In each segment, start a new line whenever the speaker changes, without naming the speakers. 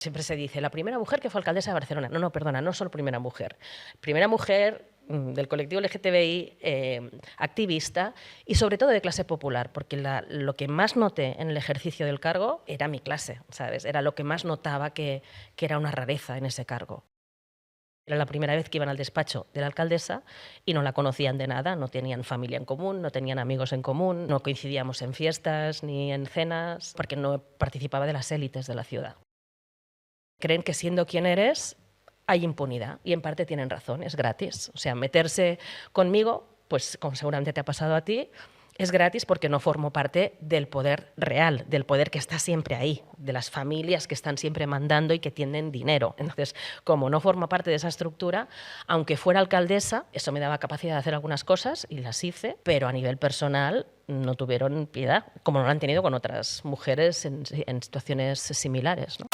Siempre se dice, la primera mujer que fue alcaldesa de Barcelona. No, no, perdona, no solo primera mujer. Primera mujer del colectivo LGTBI, activista y sobre todo de clase popular, porque lo que más noté en el ejercicio del cargo era mi clase, ¿sabes? Era lo que más notaba que era una rareza en ese cargo. Era la primera vez que iban al despacho de la alcaldesa y no la conocían de nada, no tenían familia en común, no tenían amigos en común, no coincidíamos en fiestas ni en cenas, porque no participaba de las élites de la ciudad. Creen que siendo quien eres hay impunidad y en parte tienen razón, es gratis. O sea, meterse conmigo, pues como seguramente te ha pasado a ti, es gratis porque no formo parte del poder real, del poder que está siempre ahí, de las familias que están siempre mandando y que tienen dinero. Entonces, como no formo parte de esa estructura, aunque fuera alcaldesa, eso me daba capacidad de hacer algunas cosas y las hice, pero a nivel personal no tuvieron piedad, como no lo han tenido con otras mujeres en situaciones similares, ¿no?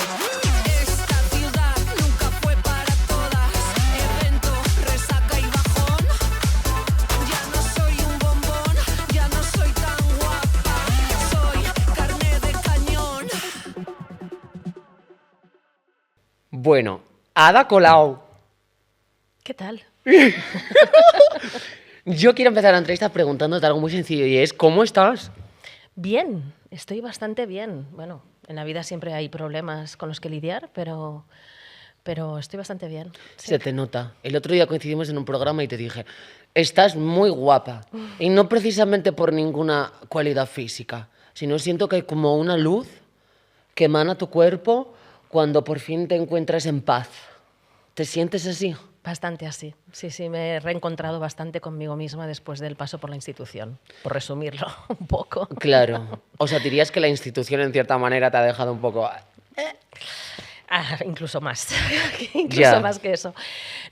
Bueno, Ada Colau.
¿Qué tal?
Yo quiero empezar la entrevista preguntándote algo muy sencillo y es, ¿cómo estás?
Bien, estoy bastante bien. Bueno, en la vida siempre hay problemas con los que lidiar, pero estoy bastante bien. Sí.
Se te nota. El otro día coincidimos en un programa y te dije, estás muy guapa. Y no precisamente por ninguna cualidad física, sino siento que hay como una luz que emana tu cuerpo cuando por fin te encuentras en paz. ¿Te sientes así?
Bastante así. Sí, sí, me he reencontrado bastante conmigo misma después del paso por la institución, por resumirlo un poco.
Claro. O sea, dirías que la institución en cierta manera te ha dejado un poco...
Incluso más, incluso
Ya.
más que eso.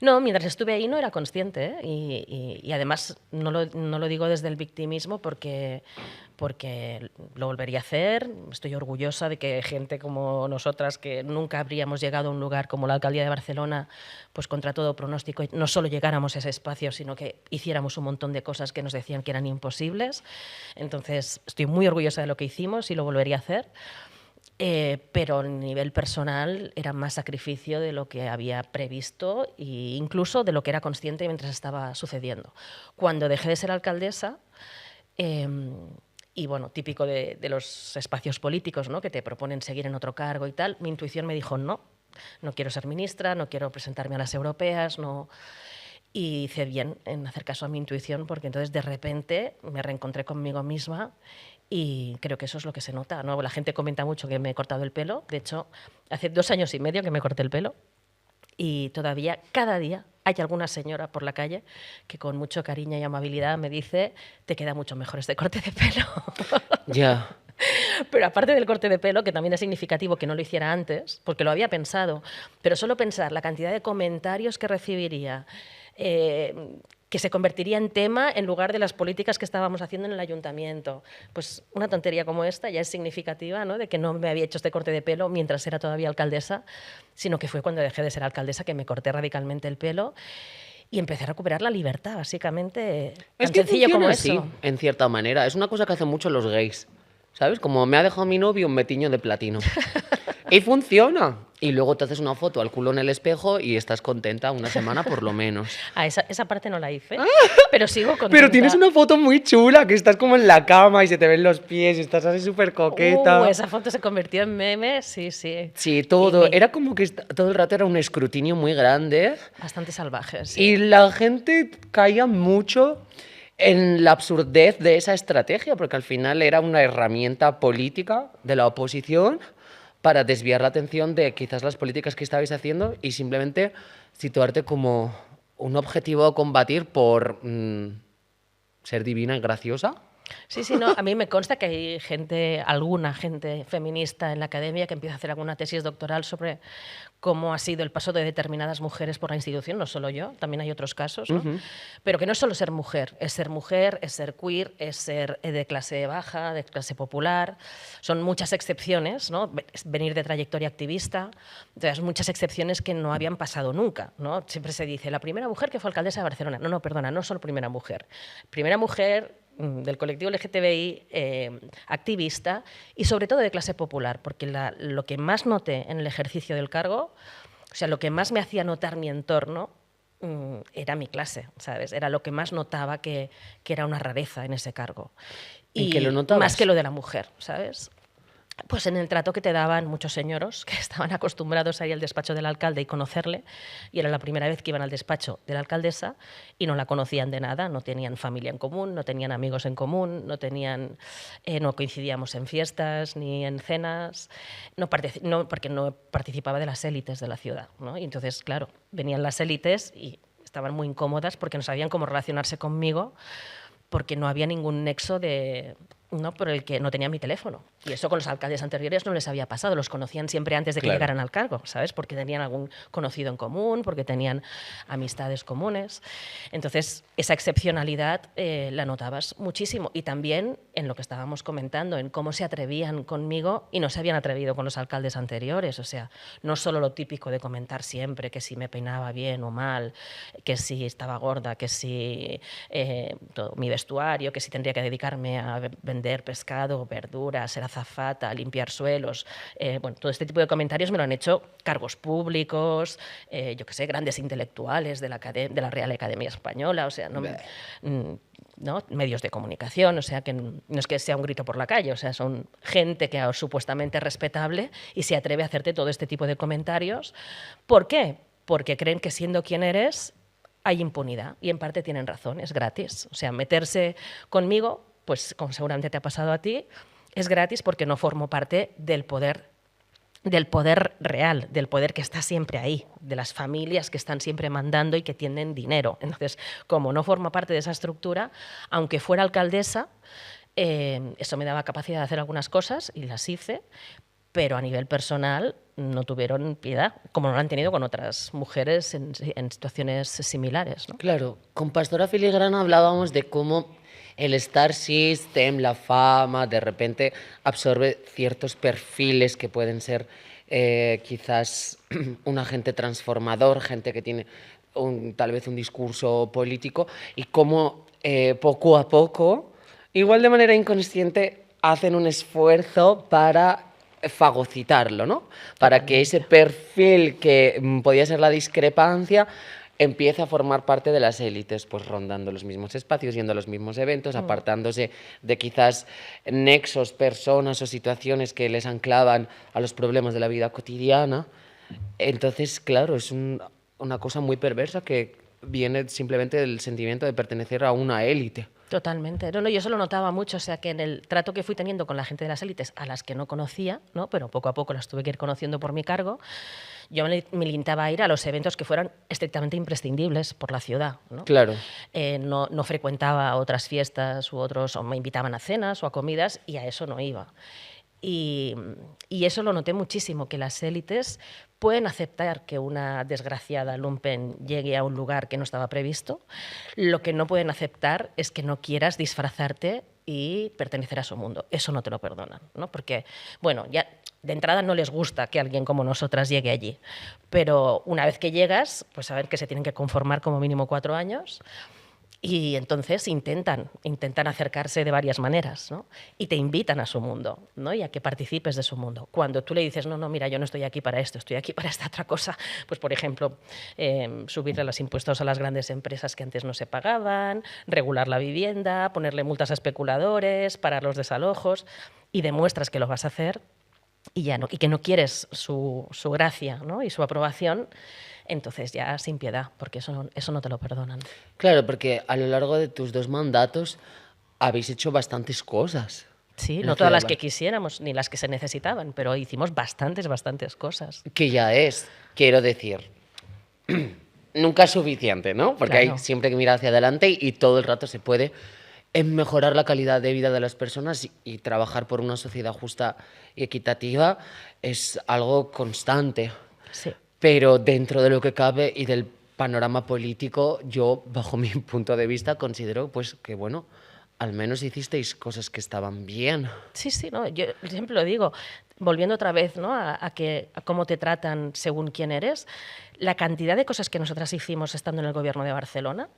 No, mientras estuve ahí no era consciente, ¿eh? Y además no lo digo desde el victimismo porque lo volvería a hacer. Estoy orgullosa de que gente como nosotras, que nunca habríamos llegado a un lugar como la Alcaldía de Barcelona, pues contra todo pronóstico, no solo llegáramos a ese espacio, sino que hiciéramos un montón de cosas que nos decían que eran imposibles. Entonces, estoy muy orgullosa de lo que hicimos y lo volvería a hacer. Pero a nivel personal era más sacrificio de lo que había previsto e incluso de lo que era consciente mientras estaba sucediendo. Cuando dejé de ser alcaldesa, y bueno, típico de los espacios políticos, ¿no?, que te proponen seguir en otro cargo y tal, mi intuición me dijo no quiero ser ministra, no quiero presentarme a las europeas, no. Y hice bien en hacer caso a mi intuición porque entonces de repente me reencontré conmigo misma y creo que eso es lo que se nota, ¿no? La gente comenta mucho que me he cortado el pelo. De hecho, hace 2 años y medio que me corté el pelo y todavía cada día hay alguna señora por la calle que con mucho cariño y amabilidad me dice te queda mucho mejor este corte de pelo.
Ya.
Pero aparte del corte de pelo, que también es significativo que no lo hiciera antes, porque lo había pensado, pero solo pensar la cantidad de comentarios que recibiría, que se convertiría en tema en lugar de las políticas que estábamos haciendo en el ayuntamiento. Pues una tontería como esta ya es significativa, ¿no?, de que no me había hecho este corte de pelo mientras era todavía alcaldesa, sino que fue cuando dejé de ser alcaldesa que me corté radicalmente el pelo y empecé a recuperar la libertad, básicamente.
Es
Tan
que
sencillo como
funciona así,
eso.
en cierta manera. Es una cosa que hacen mucho los gays, ¿sabes? Como me ha dejado mi novio un metiño de platino. Y funciona. Y luego te haces una foto al culo en el espejo y estás contenta una semana por lo menos.
Esa parte no la hice, pero sigo contenta.
Pero tienes una foto muy chula, que estás como en la cama y se te ven los pies y estás así súper coqueta.
Esa foto se convirtió en meme, sí, sí.
Sí, todo.
Y
Era como que todo el rato era un escrutinio muy grande.
bastante salvaje, sí.
Y la gente caía mucho en la absurdez de esa estrategia, porque al final era una herramienta política de la oposición para desviar la atención de quizás las políticas que estabais haciendo y simplemente situarte como un objetivo a combatir por ser divina y graciosa.
Sí, sí, no, a mí me consta que hay gente, alguna gente feminista en la academia que empieza a hacer alguna tesis doctoral sobre cómo ha sido el paso de determinadas mujeres por la institución, no solo yo, también hay otros casos, ¿no? Pero que no es solo ser mujer, es ser queer, es ser de clase baja, de clase popular, son muchas excepciones, ¿no? Venir de trayectoria activista, entonces muchas excepciones que no habían pasado nunca, ¿no? Siempre se dice, la primera mujer que fue alcaldesa de Barcelona. No, no, perdona, no solo primera mujer del colectivo LGTBI activista y sobre todo de clase popular, porque lo que más noté en el ejercicio del cargo, o sea, lo que más me hacía notar mi entorno era mi clase, ¿sabes? Era lo que más notaba que era una rareza en ese cargo.
¿En qué lo
Y
notabas?
más que lo de la mujer, ¿sabes? Pues en el trato que te daban muchos señoros que estaban acostumbrados a ir al despacho del alcalde y conocerle, y era la primera vez que iban al despacho de la alcaldesa y no la conocían de nada, no tenían familia en común, no tenían amigos en común, no coincidíamos en fiestas ni en cenas, porque no participaba de las élites de la ciudad, ¿no? Y entonces, claro, venían las élites y estaban muy incómodas porque no sabían cómo relacionarse conmigo, porque no había ningún nexo por el que no tenía mi teléfono. Y eso con los alcaldes anteriores no les había pasado. Los conocían siempre antes de que llegaran al cargo, ¿sabes? Porque tenían algún conocido en común, porque tenían amistades comunes. Entonces, esa excepcionalidad la notabas muchísimo. Y también en lo que estábamos comentando, en cómo se atrevían conmigo y no se habían atrevido con los alcaldes anteriores. O sea, no solo lo típico de comentar siempre que si me peinaba bien o mal, que si estaba gorda, que si mi vestuario, que si tendría que dedicarme a vender pescado, verduras, ser azafata, limpiar suelos. Bueno, todo este tipo de comentarios me lo han hecho cargos públicos, yo qué sé, grandes intelectuales de la Real Academia Española, o sea, ¿no? Medios de comunicación, o sea, que no es que sea un grito por la calle, o sea, son gente que es supuestamente respetable y se atreve a hacerte todo este tipo de comentarios. ¿Por qué? Porque creen que siendo quien eres hay impunidad, y en parte tienen razón, es gratis. O sea, meterse conmigo, pues como seguramente te ha pasado a ti, es gratis porque no formo parte del poder real, del poder que está siempre ahí, de las familias que están siempre mandando y que tienen dinero. Entonces, como no formo parte de esa estructura, aunque fuera alcaldesa, eso me daba capacidad de hacer algunas cosas y las hice, pero a nivel personal no tuvieron piedad, como no lo han tenido con otras mujeres en situaciones similares, ¿no?
Claro, con Pastora Filigrana hablábamos de cómo el Star System, la fama, de repente absorbe ciertos perfiles que pueden ser quizás un agente transformador, gente que tiene tal vez un discurso político, y cómo poco a poco, igual de manera inconsciente, hacen un esfuerzo para fagocitarlo, ¿no? Para que ese perfil que podía ser la discrepancia empiece a formar parte de las élites, pues rondando los mismos espacios, yendo a los mismos eventos, apartándose de quizás nexos, personas o situaciones que les anclaban a los problemas de la vida cotidiana. Entonces, claro, es una cosa muy perversa que viene simplemente del sentimiento de pertenecer a una élite.
Totalmente. No, yo eso lo notaba mucho, o sea, que en el trato que fui teniendo con la gente de las élites, a las que no conocía, ¿no? Pero poco a poco las tuve que ir conociendo por mi cargo, yo me limitaba a ir a los eventos que fueran estrictamente imprescindibles por la ciudad, ¿no?
Claro.
No frecuentaba otras fiestas o me invitaban a cenas o a comidas, y a eso no iba. Y eso lo noté muchísimo, que las élites pueden aceptar que una desgraciada lumpen llegue a un lugar que no estaba previsto. Lo que no pueden aceptar es que no quieras disfrazarte y pertenecer a su mundo. Eso no te lo perdonan, ¿no? Porque, bueno, ya de entrada no les gusta que alguien como nosotras llegue allí, pero una vez que llegas, pues saber que se tienen que conformar como mínimo 4 años. Y entonces intentan acercarse de varias maneras, ¿no? Y te invitan a su mundo, ¿no? Y a que participes de su mundo. Cuando tú le dices, no, mira, yo no estoy aquí para esto, estoy aquí para esta otra cosa, pues por ejemplo, subirle los impuestos a las grandes empresas que antes no se pagaban, regular la vivienda, ponerle multas a especuladores, parar los desalojos, y demuestras que lo vas a hacer y que no quieres su gracia, ¿no? Y su aprobación, entonces ya sin piedad, porque eso no te lo perdonan.
Claro, porque a lo largo de tus 2 mandatos habéis hecho bastantes cosas.
Sí, no todas las que quisiéramos, ni las que se necesitaban, pero hicimos bastantes cosas.
Que ya es, quiero decir, nunca es suficiente, ¿no? Porque
Claro.
hay siempre que mirar hacia adelante y todo el rato se puede mejorar la calidad de vida de las personas y trabajar por una sociedad justa y equitativa es algo constante.
Sí.
Pero dentro de lo que cabe y del panorama político, yo, bajo mi punto de vista, considero pues que, bueno, al menos hicisteis cosas que estaban bien.
Sí, sí, no, yo siempre lo digo, volviendo otra vez, ¿no? a cómo te tratan según quién eres, la cantidad de cosas que nosotras hicimos estando en el gobierno de Barcelona,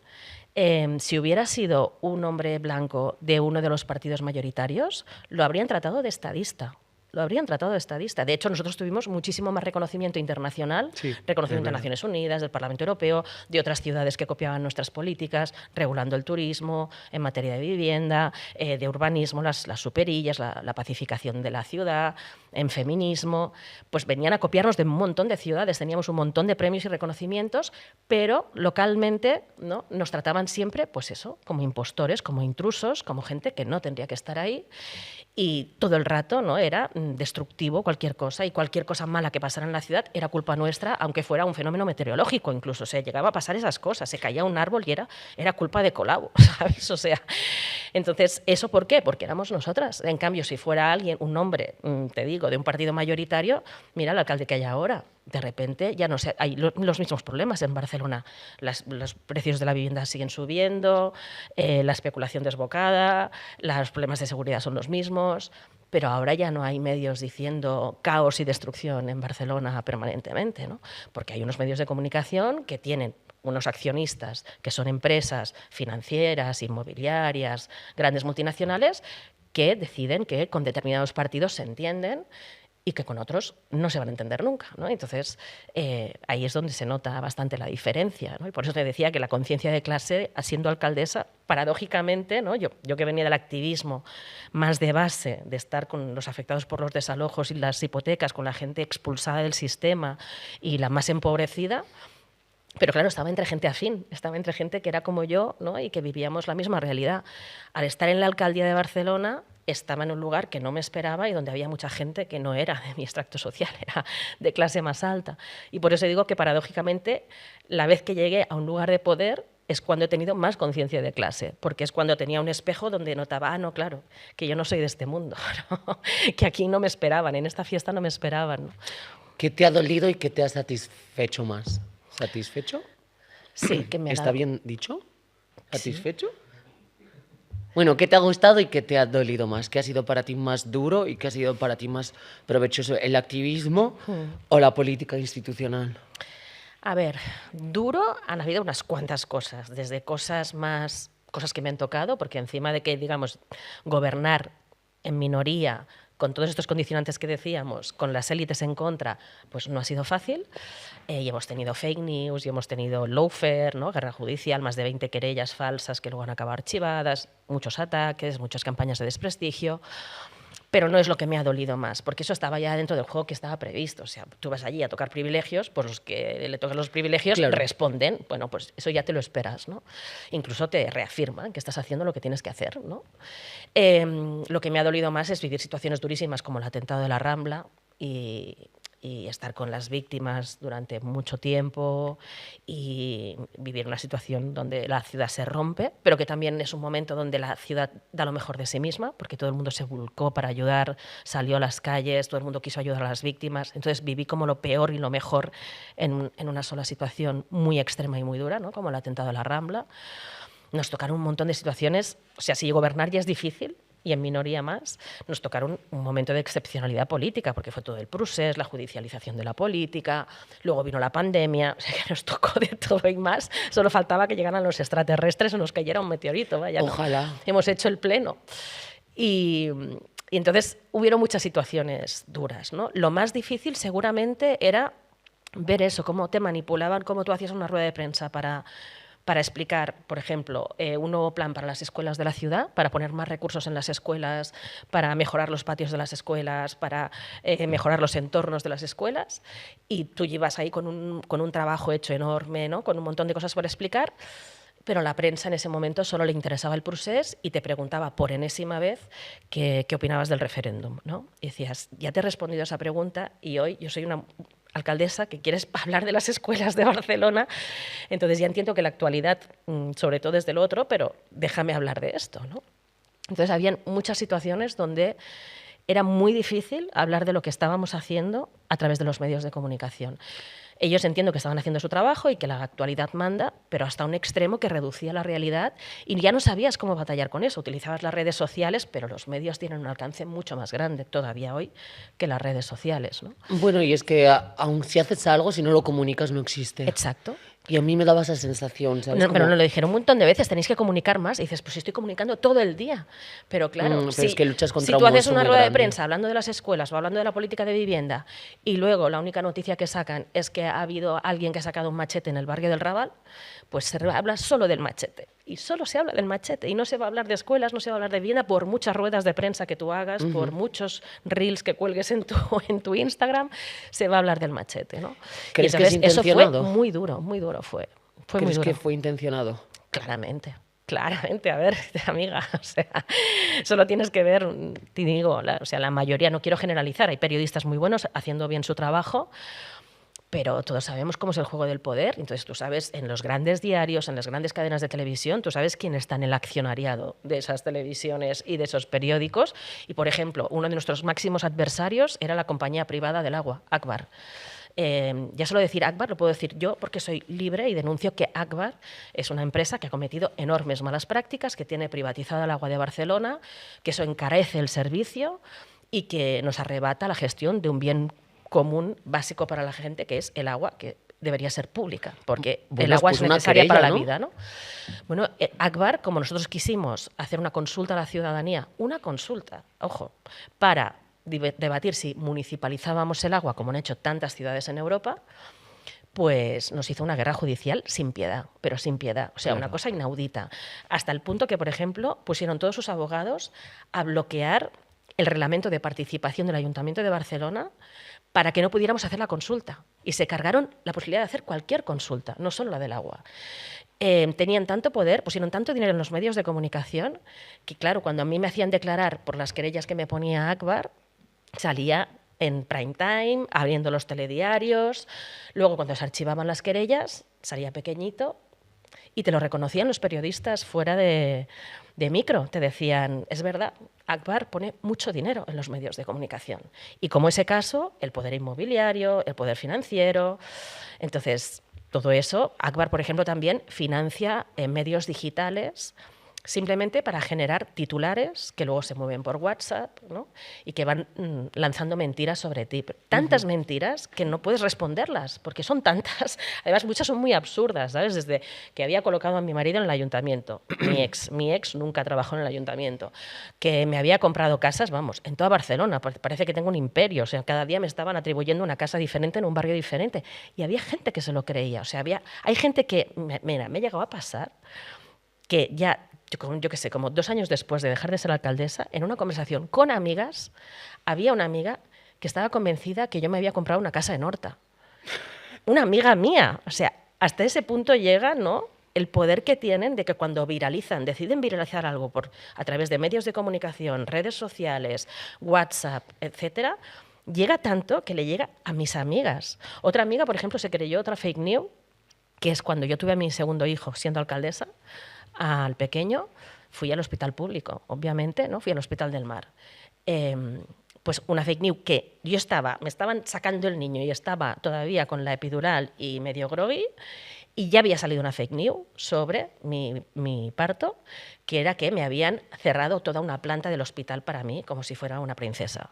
si hubiera sido un hombre blanco de uno de los partidos mayoritarios, lo habrían tratado de estadista. Lo habrían tratado de estadista. De hecho, nosotros tuvimos muchísimo más reconocimiento internacional,
Sí,
reconocimiento de
es verdad.
Naciones Unidas, del Parlamento Europeo, de otras ciudades que copiaban nuestras políticas, regulando el turismo, en materia de vivienda, de urbanismo, las superillas, la pacificación de la ciudad, en feminismo. Pues venían a copiarnos de un montón de ciudades, teníamos un montón de premios y reconocimientos, pero localmente, ¿no?, nos trataban siempre, pues eso, como impostores, como intrusos, como gente que no tendría que estar ahí. Y todo el rato, ¿no?, era destructivo cualquier cosa, y cualquier cosa mala que pasara en la ciudad era culpa nuestra, aunque fuera un fenómeno meteorológico incluso. O sea, llegaba a pasar esas cosas, se caía un árbol y era culpa de Colau, ¿sabes? O sea, entonces, ¿eso por qué? Porque éramos nosotras. En cambio, si fuera alguien, un hombre, te digo, de un partido mayoritario, mira el alcalde que hay ahora. De repente ya no sé, hay los mismos problemas en Barcelona. Los precios de la vivienda siguen subiendo, la especulación desbocada, los problemas de seguridad son los mismos, pero ahora ya no hay medios diciendo caos y destrucción en Barcelona permanentemente, ¿no? Porque hay unos medios de comunicación que tienen unos accionistas que son empresas financieras, inmobiliarias, grandes multinacionales, que deciden que con determinados partidos se entienden y que con otros no se van a entender nunca, ¿no? Entonces, ahí es donde se nota bastante la diferencia, ¿no? Y por eso te decía que la conciencia de clase, siendo alcaldesa, paradójicamente, ¿no?, yo que venía del activismo más de base, de estar con los afectados por los desalojos y las hipotecas, con la gente expulsada del sistema y la más empobrecida, pero claro, estaba entre gente afín, estaba entre gente que era como yo, ¿no?, y que vivíamos la misma realidad. Al estar en la alcaldía de Barcelona, estaba en un lugar que no me esperaba y donde había mucha gente que no era de mi extracto social, era de clase más alta. Y por eso digo que paradójicamente, la vez que llegué a un lugar de poder es cuando he tenido más conciencia de clase, porque es cuando tenía un espejo donde notaba, ah, no, claro, que yo no soy de este mundo, ¿no?, que aquí no me esperaban, en esta fiesta no me esperaban, ¿no?
¿Qué te ha dolido y qué te ha satisfecho más? ¿Satisfecho?
Sí, que me ha
¿Está
dado...
bien dicho?
Sí.
¿Satisfecho? Bueno, ¿qué te ha gustado y qué te ha dolido más? ¿Qué ha sido para ti más duro y qué ha sido para ti más provechoso? ¿El activismo o la política institucional?
A ver, duro han habido unas cuantas cosas, desde cosas que me han tocado, porque encima de que, digamos, gobernar en minoría, con todos estos condicionantes que decíamos, con las élites en contra, pues no ha sido fácil. Y hemos tenido fake news, y hemos tenido lawfare, ¿no?, guerra judicial, más de 20 querellas falsas que luego han acabado archivadas, muchos ataques, muchas campañas de desprestigio. Pero no es lo que me ha dolido más, porque eso estaba ya dentro del juego que estaba previsto. O sea, tú vas allí a tocar privilegios, pues los que le tocan los privilegios
Claro.
responden. Bueno, pues eso ya te lo esperas, ¿no? Incluso te reafirman que estás haciendo lo que tienes que hacer, ¿no? Lo que me ha dolido más es vivir situaciones durísimas como el atentado de la Rambla y estar con las víctimas durante mucho tiempo y vivir una situación donde la ciudad se rompe, pero que también es un momento donde la ciudad da lo mejor de sí misma, porque todo el mundo se volcó para ayudar, salió a las calles, todo el mundo quiso ayudar a las víctimas. Entonces viví como lo peor y lo mejor en una sola situación muy extrema y muy dura, ¿no?, como el atentado de la Rambla. Nos tocaron un montón de situaciones, o sea, si gobernar ya es difícil, y en minoría más, nos tocaron un momento de excepcionalidad política, porque fue todo el procés, la judicialización de la política, luego vino la pandemia, o sea que nos tocó de todo y más. Solo faltaba que llegaran los extraterrestres o nos cayera un meteorito, vaya.
Ojalá.
¿No? Hemos hecho el pleno. Y entonces hubieron muchas situaciones duras, ¿no? Lo más difícil seguramente era ver eso, cómo te manipulaban, cómo tú hacías una rueda de prensa para explicar, por ejemplo, un nuevo plan para las escuelas de la ciudad, para poner más recursos en las escuelas, para mejorar los patios de las escuelas, para mejorar los entornos de las escuelas, y tú llevas ahí con un trabajo hecho enorme, ¿no?, con un montón de cosas por explicar, pero a la prensa en ese momento solo le interesaba el procés y te preguntaba por enésima vez qué opinabas del referéndum, ¿no? Y decías, ya te he respondido a esa pregunta y hoy yo soy una alcaldesa que quieres hablar de las escuelas de Barcelona, entonces ya entiendo que la actualidad, sobre todo es del otro, pero déjame hablar de esto, ¿no? Entonces habían muchas situaciones donde era muy difícil hablar de lo que estábamos haciendo a través de los medios de comunicación. Ellos entiendo que estaban haciendo su trabajo y que la actualidad manda, pero hasta un extremo que reducía la realidad y ya no sabías cómo batallar con eso. Utilizabas las redes sociales, pero los medios tienen un alcance mucho más grande todavía hoy que las redes sociales, ¿no?
Bueno, y es que aun si haces algo, si no lo comunicas, no existe.
Exacto.
Y a mí me daba esa sensación, ¿sabes?
No, pero nos lo dijeron un montón de veces, tenéis que comunicar más. Y dices, pues estoy comunicando todo el día. Pero claro,
pero es que luchas contra
si
un
tú haces
monstruo
una
muy
rueda de
grande.
prensa hablando de las escuelas o hablando de la política de vivienda y luego la única noticia que sacan es que ha habido alguien que ha sacado un machete en el barrio del Raval, pues se habla solo del machete. Y solo se habla del machete. Y no se va a hablar de escuelas, no se va a hablar de vivienda por muchas ruedas de prensa que tú hagas, por muchos reels que cuelgues en tu Instagram, se va a hablar del machete, ¿no?
¿Crees
y
que es
entonces eso fue
intencionado?
muy duro fue. Fue muy
¿Crees
duro.
que fue intencionado?
Claramente. Claramente, a ver, amiga, o sea, solo tienes que ver, te digo, o sea, la mayoría, no quiero generalizar, hay periodistas muy buenos haciendo bien su trabajo, pero todos sabemos cómo es el juego del poder. Entonces tú sabes, en los grandes diarios, en las grandes cadenas de televisión, tú sabes quién está en el accionariado de esas televisiones y de esos periódicos. Y, por ejemplo, uno de nuestros máximos adversarios era la compañía privada del agua, Akbar. Ya solo decir Akbar lo puedo decir yo porque soy libre y denuncio que Akbar es una empresa que ha cometido enormes malas prácticas, que tiene privatizada el agua de Barcelona, que eso encarece el servicio y que nos arrebata la gestión de un bien común básico para la gente, que es el agua, que debería ser pública, porque
Bueno,
el agua
pues
es
una
necesaria
querella,
para la
¿no?
vida, ¿no? Bueno, Akbar, como nosotros quisimos hacer una consulta a la ciudadanía, una consulta, ojo, para debatir si municipalizábamos el agua, como han hecho tantas ciudades en Europa, pues nos hizo una guerra judicial sin piedad, pero sin piedad. O sea, una cosa inaudita. Hasta el punto que, por ejemplo, pusieron todos sus abogados a bloquear el reglamento de participación del Ayuntamiento de Barcelona para que no pudiéramos hacer la consulta. Y se cargaron la posibilidad de hacer cualquier consulta, no solo la del agua. Tenían tanto poder, pusieron tanto dinero en los medios de comunicación, que claro, cuando a mí me hacían declarar por las querellas que me ponía Akbar, salía en prime time, abriendo los telediarios. Luego, cuando se archivaban las querellas, salía pequeñito y te lo reconocían los periodistas fuera de micro. Te decían, es verdad, Akbar pone mucho dinero en los medios de comunicación. Y como ese caso, el poder inmobiliario, el poder financiero. Entonces, todo eso, Akbar, por ejemplo, también financia medios digitales simplemente para generar titulares que luego se mueven por WhatsApp, ¿no? Y que van lanzando mentiras sobre ti. Tantas mentiras que no puedes responderlas, porque son tantas. Además, muchas son muy absurdas, ¿sabes? Desde que había colocado a mi marido en el ayuntamiento, mi ex nunca trabajó en el ayuntamiento, que me había comprado casas, vamos, en toda Barcelona, parece que tengo un imperio, o sea, cada día me estaban atribuyendo una casa diferente en un barrio diferente. Y había gente que se lo creía, o sea, hay gente que, mira, me llegado a pasar que ya, yo qué sé, como 2 años después de dejar de ser alcaldesa, en una conversación con amigas, había una amiga que estaba convencida que yo me había comprado una casa en Horta. Una amiga mía. O sea, hasta ese punto llega, ¿no?, el poder que tienen de que cuando deciden viralizar algo a través de medios de comunicación, redes sociales, WhatsApp, etcétera, llega tanto que le llega a mis amigas. Otra amiga, por ejemplo, se creyó otra fake news, que es cuando yo tuve a mi segundo hijo siendo alcaldesa, al pequeño, fui al hospital público, obviamente, ¿no? Fui al Hospital del Mar. Pues una fake news que me estaban sacando el niño y estaba todavía con la epidural y medio groggy, y ya había salido una fake news sobre mi parto, que era que me habían cerrado toda una planta del hospital para mí, como si fuera una princesa.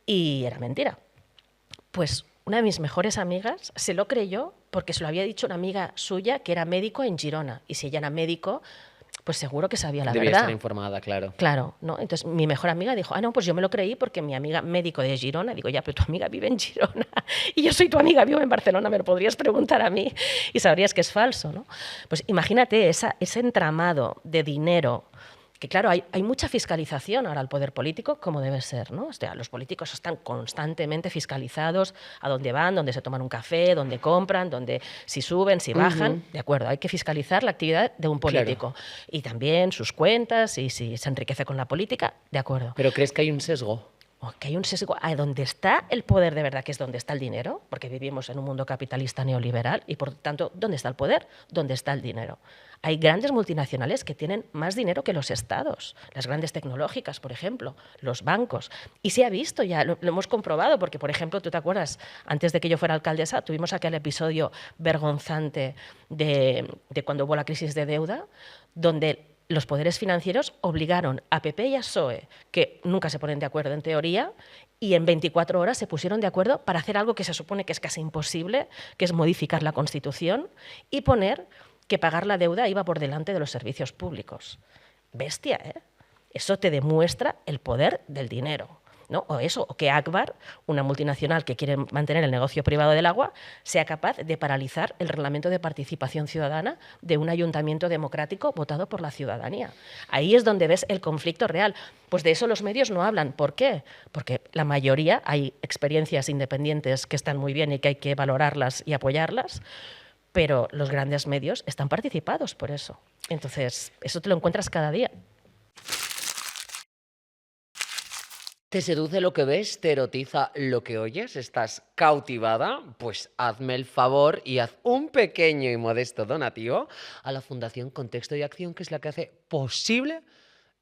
Y era mentira. Pues una de mis mejores amigas se lo creyó porque se lo había dicho una amiga suya que era médico en Girona. Y si ella era médico, pues seguro que sabía la
Debía
verdad.
estar informada, claro.
Claro, ¿no? Entonces mi mejor amiga dijo, no, pues yo me lo creí porque mi amiga médico de Girona, digo, ya, pero tu amiga vive en Girona y yo soy tu amiga, vivo en Barcelona, me lo podrías preguntar a mí y sabrías que es falso, ¿no? Pues imagínate ese entramado de dinero, que claro, hay mucha fiscalización ahora al poder político, como debe ser, ¿no? O sea, los políticos están constantemente fiscalizados a dónde van, dónde se toman un café, dónde compran, si suben, si bajan. De acuerdo, hay que fiscalizar la actividad de un político. Claro. Y también sus cuentas y si se enriquece con la política, de acuerdo.
¿Pero crees que hay un sesgo?
o que hay un sesgo a donde está el poder de verdad, que es donde está el dinero, porque vivimos en un mundo capitalista neoliberal y, por tanto, ¿dónde está el poder? ¿Dónde está el dinero? Hay grandes multinacionales que tienen más dinero que los estados, las grandes tecnológicas, por ejemplo, los bancos. Y se ha visto ya, lo hemos comprobado, porque, por ejemplo, tú te acuerdas, antes de que yo fuera alcaldesa, tuvimos aquel episodio vergonzante de cuando hubo la crisis de deuda, donde los poderes financieros obligaron a PP y a PSOE, que nunca se ponen de acuerdo en teoría, y en 24 horas se pusieron de acuerdo para hacer algo que se supone que es casi imposible, que es modificar la Constitución y poner que pagar la deuda iba por delante de los servicios públicos. Bestia, ¿eh? Eso te demuestra el poder del dinero, ¿no? O eso, o que Agbar, una multinacional que quiere mantener el negocio privado del agua, sea capaz de paralizar el reglamento de participación ciudadana de un ayuntamiento democrático votado por la ciudadanía. Ahí es donde ves el conflicto real. Pues de eso los medios no hablan. ¿Por qué? Porque la mayoría, hay experiencias independientes que están muy bien y que hay que valorarlas y apoyarlas, pero los grandes medios están participados por eso. Entonces, eso te lo encuentras cada día.
¿Te seduce lo que ves? ¿Te erotiza lo que oyes? ¿Estás cautivada? Pues hazme el favor y haz un pequeño y modesto donativo a la Fundación Contexto y Acción, que es la que hace posible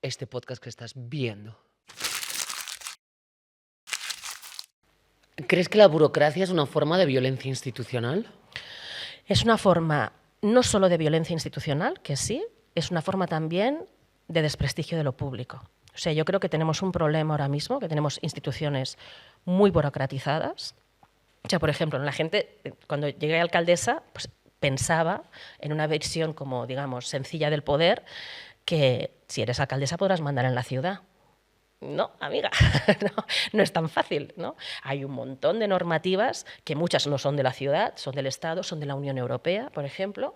este podcast que estás viendo. ¿Crees que la burocracia es una forma de violencia institucional?
Es una forma no solo de violencia institucional, que sí, es una forma también de desprestigio de lo público. O sea, yo creo que tenemos un problema ahora mismo, que tenemos instituciones muy burocratizadas. O sea, por ejemplo, la gente, cuando llegué a alcaldesa, pues pensaba en una versión como, digamos, sencilla del poder, que si eres alcaldesa podrás mandar en la ciudad. No, amiga, no es tan fácil, ¿no? Hay un montón de normativas, que muchas no son de la ciudad, son del Estado, son de la Unión Europea, por ejemplo,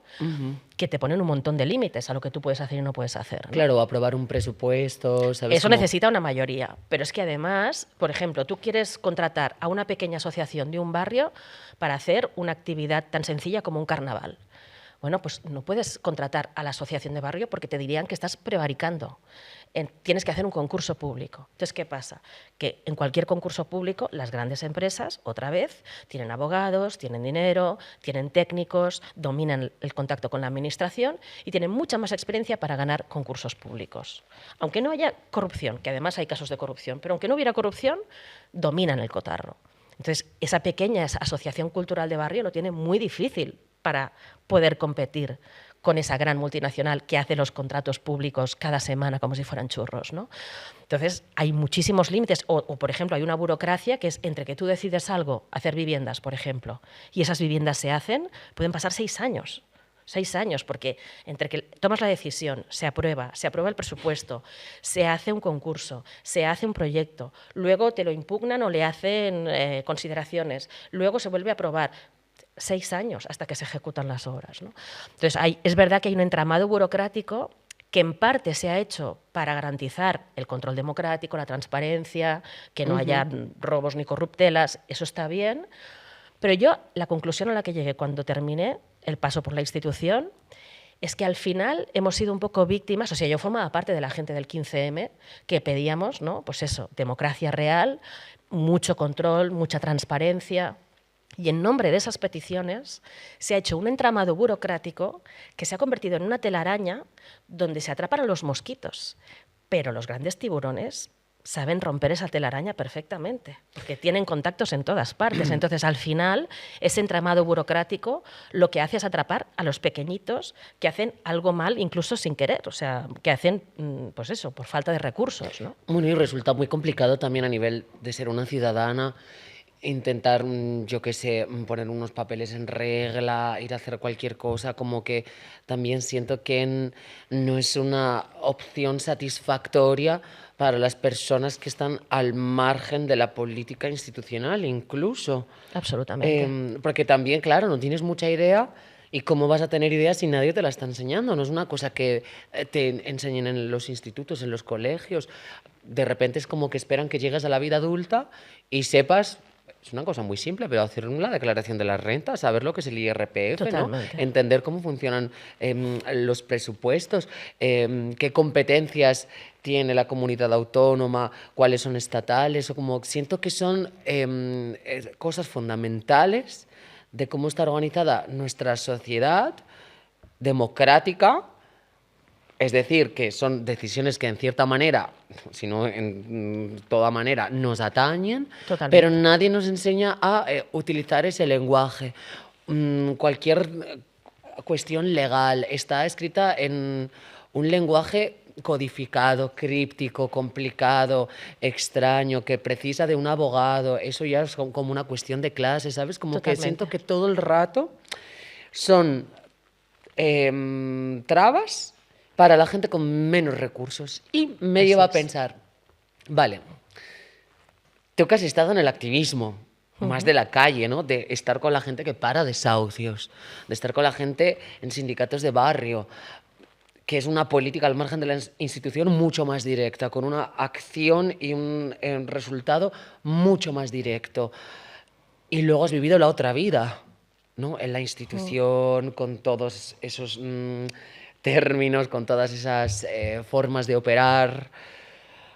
que te ponen un montón de límites a lo que tú puedes hacer y no puedes hacer, ¿no?
Claro, aprobar un presupuesto, ¿sabes?
Eso necesita una mayoría, pero es que además, por ejemplo, tú quieres contratar a una pequeña asociación de un barrio para hacer una actividad tan sencilla como un carnaval. Bueno, pues no puedes contratar a la asociación de barrio porque te dirían que estás prevaricando. Tienes que hacer un concurso público. Entonces, ¿qué pasa? Que en cualquier concurso público, las grandes empresas, otra vez, tienen abogados, tienen dinero, tienen técnicos, dominan el contacto con la administración y tienen mucha más experiencia para ganar concursos públicos. Aunque no haya corrupción, que además hay casos de corrupción, pero aunque no hubiera corrupción, dominan el cotarro. Entonces, esa pequeña asociación cultural de barrio lo tiene muy difícil para poder competir con esa gran multinacional que hace los contratos públicos cada semana como si fueran churros, ¿no? Entonces, hay muchísimos límites. O, por ejemplo, hay una burocracia que es entre que tú decides algo, hacer viviendas, por ejemplo, y esas viviendas se hacen, pueden pasar 6 años. 6 años, porque entre que tomas la decisión, se aprueba el presupuesto, se hace un concurso, se hace un proyecto, luego te lo impugnan o le hacen consideraciones, luego se vuelve a aprobar. 6 años hasta que se ejecutan las obras, ¿no? Entonces, es verdad que hay un entramado burocrático que en parte se ha hecho para garantizar el control democrático, la transparencia, que no haya robos ni corruptelas, eso está bien, pero yo la conclusión a la que llegué cuando terminé el paso por la institución es que al final hemos sido un poco víctimas, o sea, yo formaba parte de la gente del 15M que pedíamos, ¿no? Pues eso, democracia real, mucho control, mucha transparencia. Y en nombre de esas peticiones se ha hecho un entramado burocrático que se ha convertido en una telaraña donde se atrapan a los mosquitos. Pero los grandes tiburones saben romper esa telaraña perfectamente, porque tienen contactos en todas partes. Entonces, al final, ese entramado burocrático lo que hace es atrapar a los pequeñitos que hacen algo mal, incluso sin querer, o sea, que hacen, pues eso, por falta de recursos, ¿no?
Bueno, y resulta muy complicado también a nivel de ser una ciudadana, intentar, yo qué sé, poner unos papeles en regla, ir a hacer cualquier cosa, como que también siento que no es una opción satisfactoria para las personas que están al margen de la política institucional, incluso.
Absolutamente.
Porque también, claro, no tienes mucha idea. ¿Y cómo vas a tener ideas si nadie te la está enseñando? No es una cosa que te enseñen en los institutos, en los colegios. De repente es como que esperan que llegues a la vida adulta y sepas Es una cosa muy simple, pero hacer una declaración de la renta, saber lo que es el IRPF, ¿no?
Totalmente.
Entender cómo funcionan los presupuestos, qué competencias tiene la comunidad autónoma, cuáles son estatales, o como siento que son cosas fundamentales de cómo está organizada nuestra sociedad democrática. Es decir, que son decisiones que en cierta manera, si no en toda manera, nos atañen,
Totalmente.
pero nadie nos enseña a utilizar ese lenguaje. Cualquier cuestión legal está escrita en un lenguaje codificado, críptico, complicado, extraño, que precisa de un abogado. Eso ya es como una cuestión de clase, ¿sabes? Como que siento que todo el rato son trabas para la gente con menos recursos. Y me lleva a pensar, vale, tú que has estado en el activismo, más de la calle, ¿no? De estar con la gente que para desahucios, de estar con la gente en sindicatos de barrio, que es una política al margen de la institución mucho más directa, con una acción y un resultado mucho más directo. Y luego has vivido la otra vida, ¿no? En la institución, con todos esos términos, con todas esas formas de operar,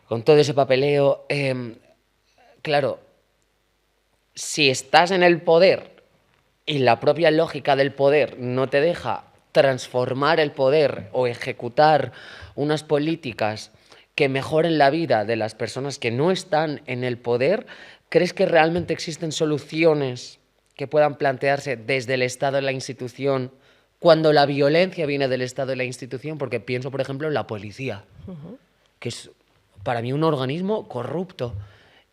con todo ese papeleo. Claro, si estás en el poder y la propia lógica del poder no te deja transformar el poder o ejecutar unas políticas que mejoren la vida de las personas que no están en el poder, ¿crees que realmente existen soluciones que puedan plantearse desde el Estado y la institución cuando la violencia viene del Estado y la institución? Porque pienso, por ejemplo, en la policía, que es para mí un organismo corrupto.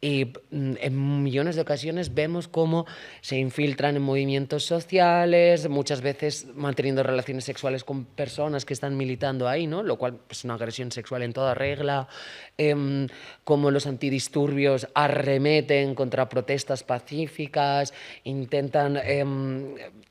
Y en millones de ocasiones vemos cómo se infiltran en movimientos sociales, muchas veces manteniendo relaciones sexuales con personas que están militando ahí, ¿no? Lo cual es una agresión sexual en toda regla. Cómo los antidisturbios arremeten contra protestas pacíficas, intentan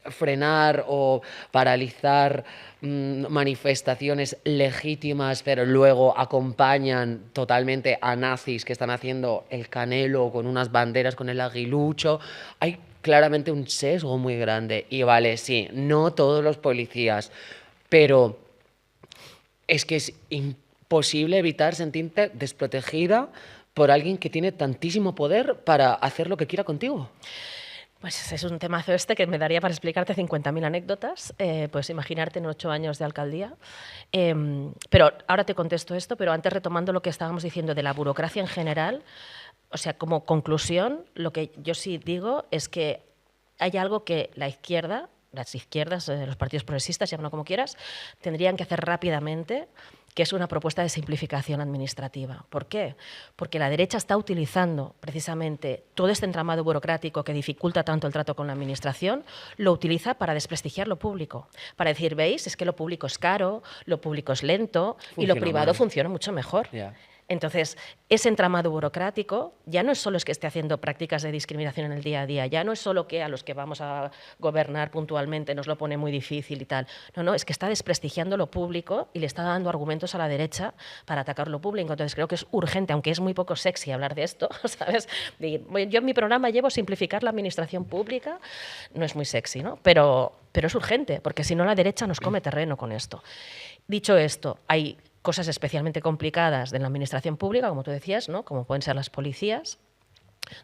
frenar o paralizar manifestaciones legítimas, pero luego acompañan totalmente a nazis que están haciendo el Canelo con unas banderas con el aguilucho. Hay claramente un sesgo muy grande. Y vale, sí, no todos los policías, pero es que es imposible evitar sentirte desprotegida por alguien que tiene tantísimo poder para hacer lo que quiera contigo.
Pues es un temazo este que me daría para explicarte 50.000 anécdotas. Puedes imaginarte en 8 años de alcaldía. Pero ahora te contesto esto, pero antes retomando lo que estábamos diciendo de la burocracia en general, o sea, como conclusión, lo que yo sí digo es que hay algo que la izquierda, las izquierdas, los partidos progresistas, llámalo como quieras, tendrían que hacer rápidamente, que es una propuesta de simplificación administrativa. ¿Por qué? Porque la derecha está utilizando precisamente todo este entramado burocrático que dificulta tanto el trato con la administración, lo utiliza para desprestigiar lo público, para decir, veis, es que lo público es caro, lo público es lento y lo privado funciona mucho mejor. Entonces, ese entramado burocrático ya no es solo es que esté haciendo prácticas de discriminación en el día a día, ya no es solo que a los que vamos a gobernar puntualmente nos lo pone muy difícil y tal. No, no, es que está desprestigiando lo público y le está dando argumentos a la derecha para atacar lo público. Entonces, creo que es urgente, aunque es muy poco sexy hablar de esto, ¿sabes? Yo en mi programa llevo simplificar la administración pública, no es muy sexy, ¿no? Pero es urgente, porque si no la derecha nos come terreno con esto. Dicho esto, hay cosas especialmente complicadas de la administración pública, como tú decías, ¿no? Como pueden ser las policías,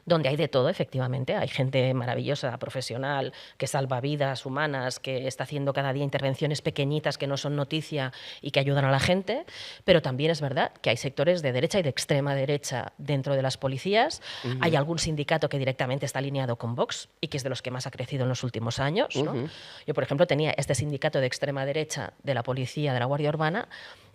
donde hay de todo, efectivamente. Hay gente maravillosa, profesional, que salva vidas humanas, que está haciendo cada día intervenciones pequeñitas que no son noticia y que ayudan a la gente, pero también es verdad que hay sectores de derecha y de extrema derecha dentro de las policías. Hay algún sindicato que directamente está alineado con Vox y que es de los que más ha crecido en los últimos años, ¿no? Yo, por ejemplo, tenía este sindicato de extrema derecha de la policía, de la Guardia Urbana,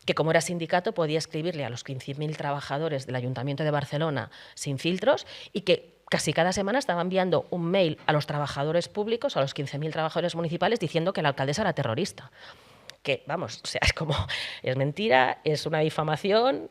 que como era sindicato podía escribirle a los 15.000 trabajadores del Ayuntamiento de Barcelona sin filtros y que casi cada semana estaba enviando un mail a los trabajadores públicos, a los 15.000 trabajadores municipales, diciendo que la alcaldesa era terrorista. Que, vamos, o sea, es como, es mentira, es una difamación,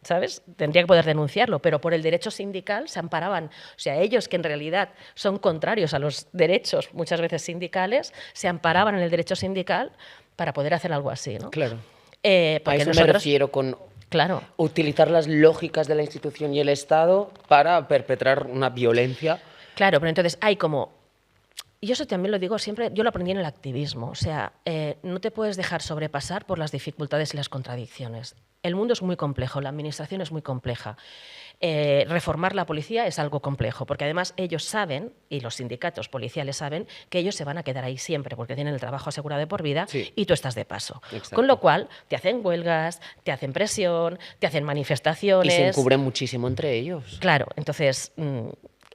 ¿sabes? Tendría que poder denunciarlo, pero por el derecho sindical se amparaban. O sea, ellos que en realidad son contrarios a los derechos, muchas veces sindicales, se amparaban en el derecho sindical para poder hacer algo así, ¿no?
Claro.
Porque
a eso me refiero con
claro,
utilizar las lógicas de la institución y el Estado para perpetrar una violencia
Claro, pero entonces hay como... Y eso también lo digo siempre, yo lo aprendí en el activismo, o sea, no te puedes dejar sobrepasar por las dificultades y las contradicciones. El mundo es muy complejo, la administración es muy compleja. Reformar la policía es algo complejo, porque además ellos saben, y los sindicatos policiales saben, que ellos se van a quedar ahí siempre, porque tienen el trabajo asegurado de por vida,
Sí.
y tú estás de paso.
Exacto.
Con lo cual, te hacen huelgas, te hacen presión, te hacen manifestaciones.
Y se encubren muchísimo entre ellos.
Claro, entonces...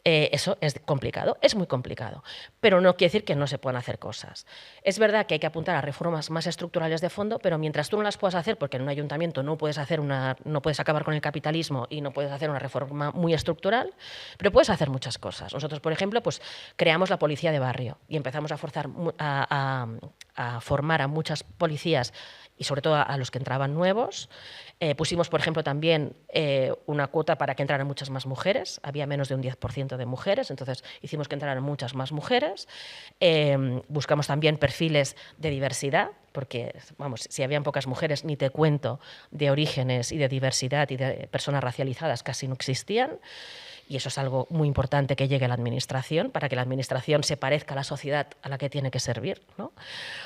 eso es complicado, es muy complicado, pero no quiere decir que no se puedan hacer cosas. Es verdad que hay que apuntar a reformas más estructurales de fondo, pero mientras tú no las puedas hacer, porque en un ayuntamiento no puedes acabar con el capitalismo y no puedes hacer una reforma muy estructural, pero puedes hacer muchas cosas. Nosotros, por ejemplo, pues creamos la policía de barrio y empezamos a formar a muchas policías y sobre todo a los que entraban nuevos. Pusimos, por ejemplo, también una cuota para que entraran muchas más mujeres. Había menos de un 10% de mujeres, entonces hicimos que entraran muchas más mujeres. Buscamos también perfiles de diversidad, porque, vamos, si habían pocas mujeres, ni te cuento de orígenes y de diversidad y de personas racializadas, casi no existían. Y eso es algo muy importante que llegue a la administración, para que la administración se parezca a la sociedad a la que tiene que servir, ¿no?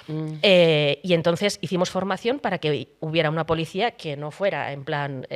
Y entonces hicimos formación para que hubiera una policía que no fuera en plan...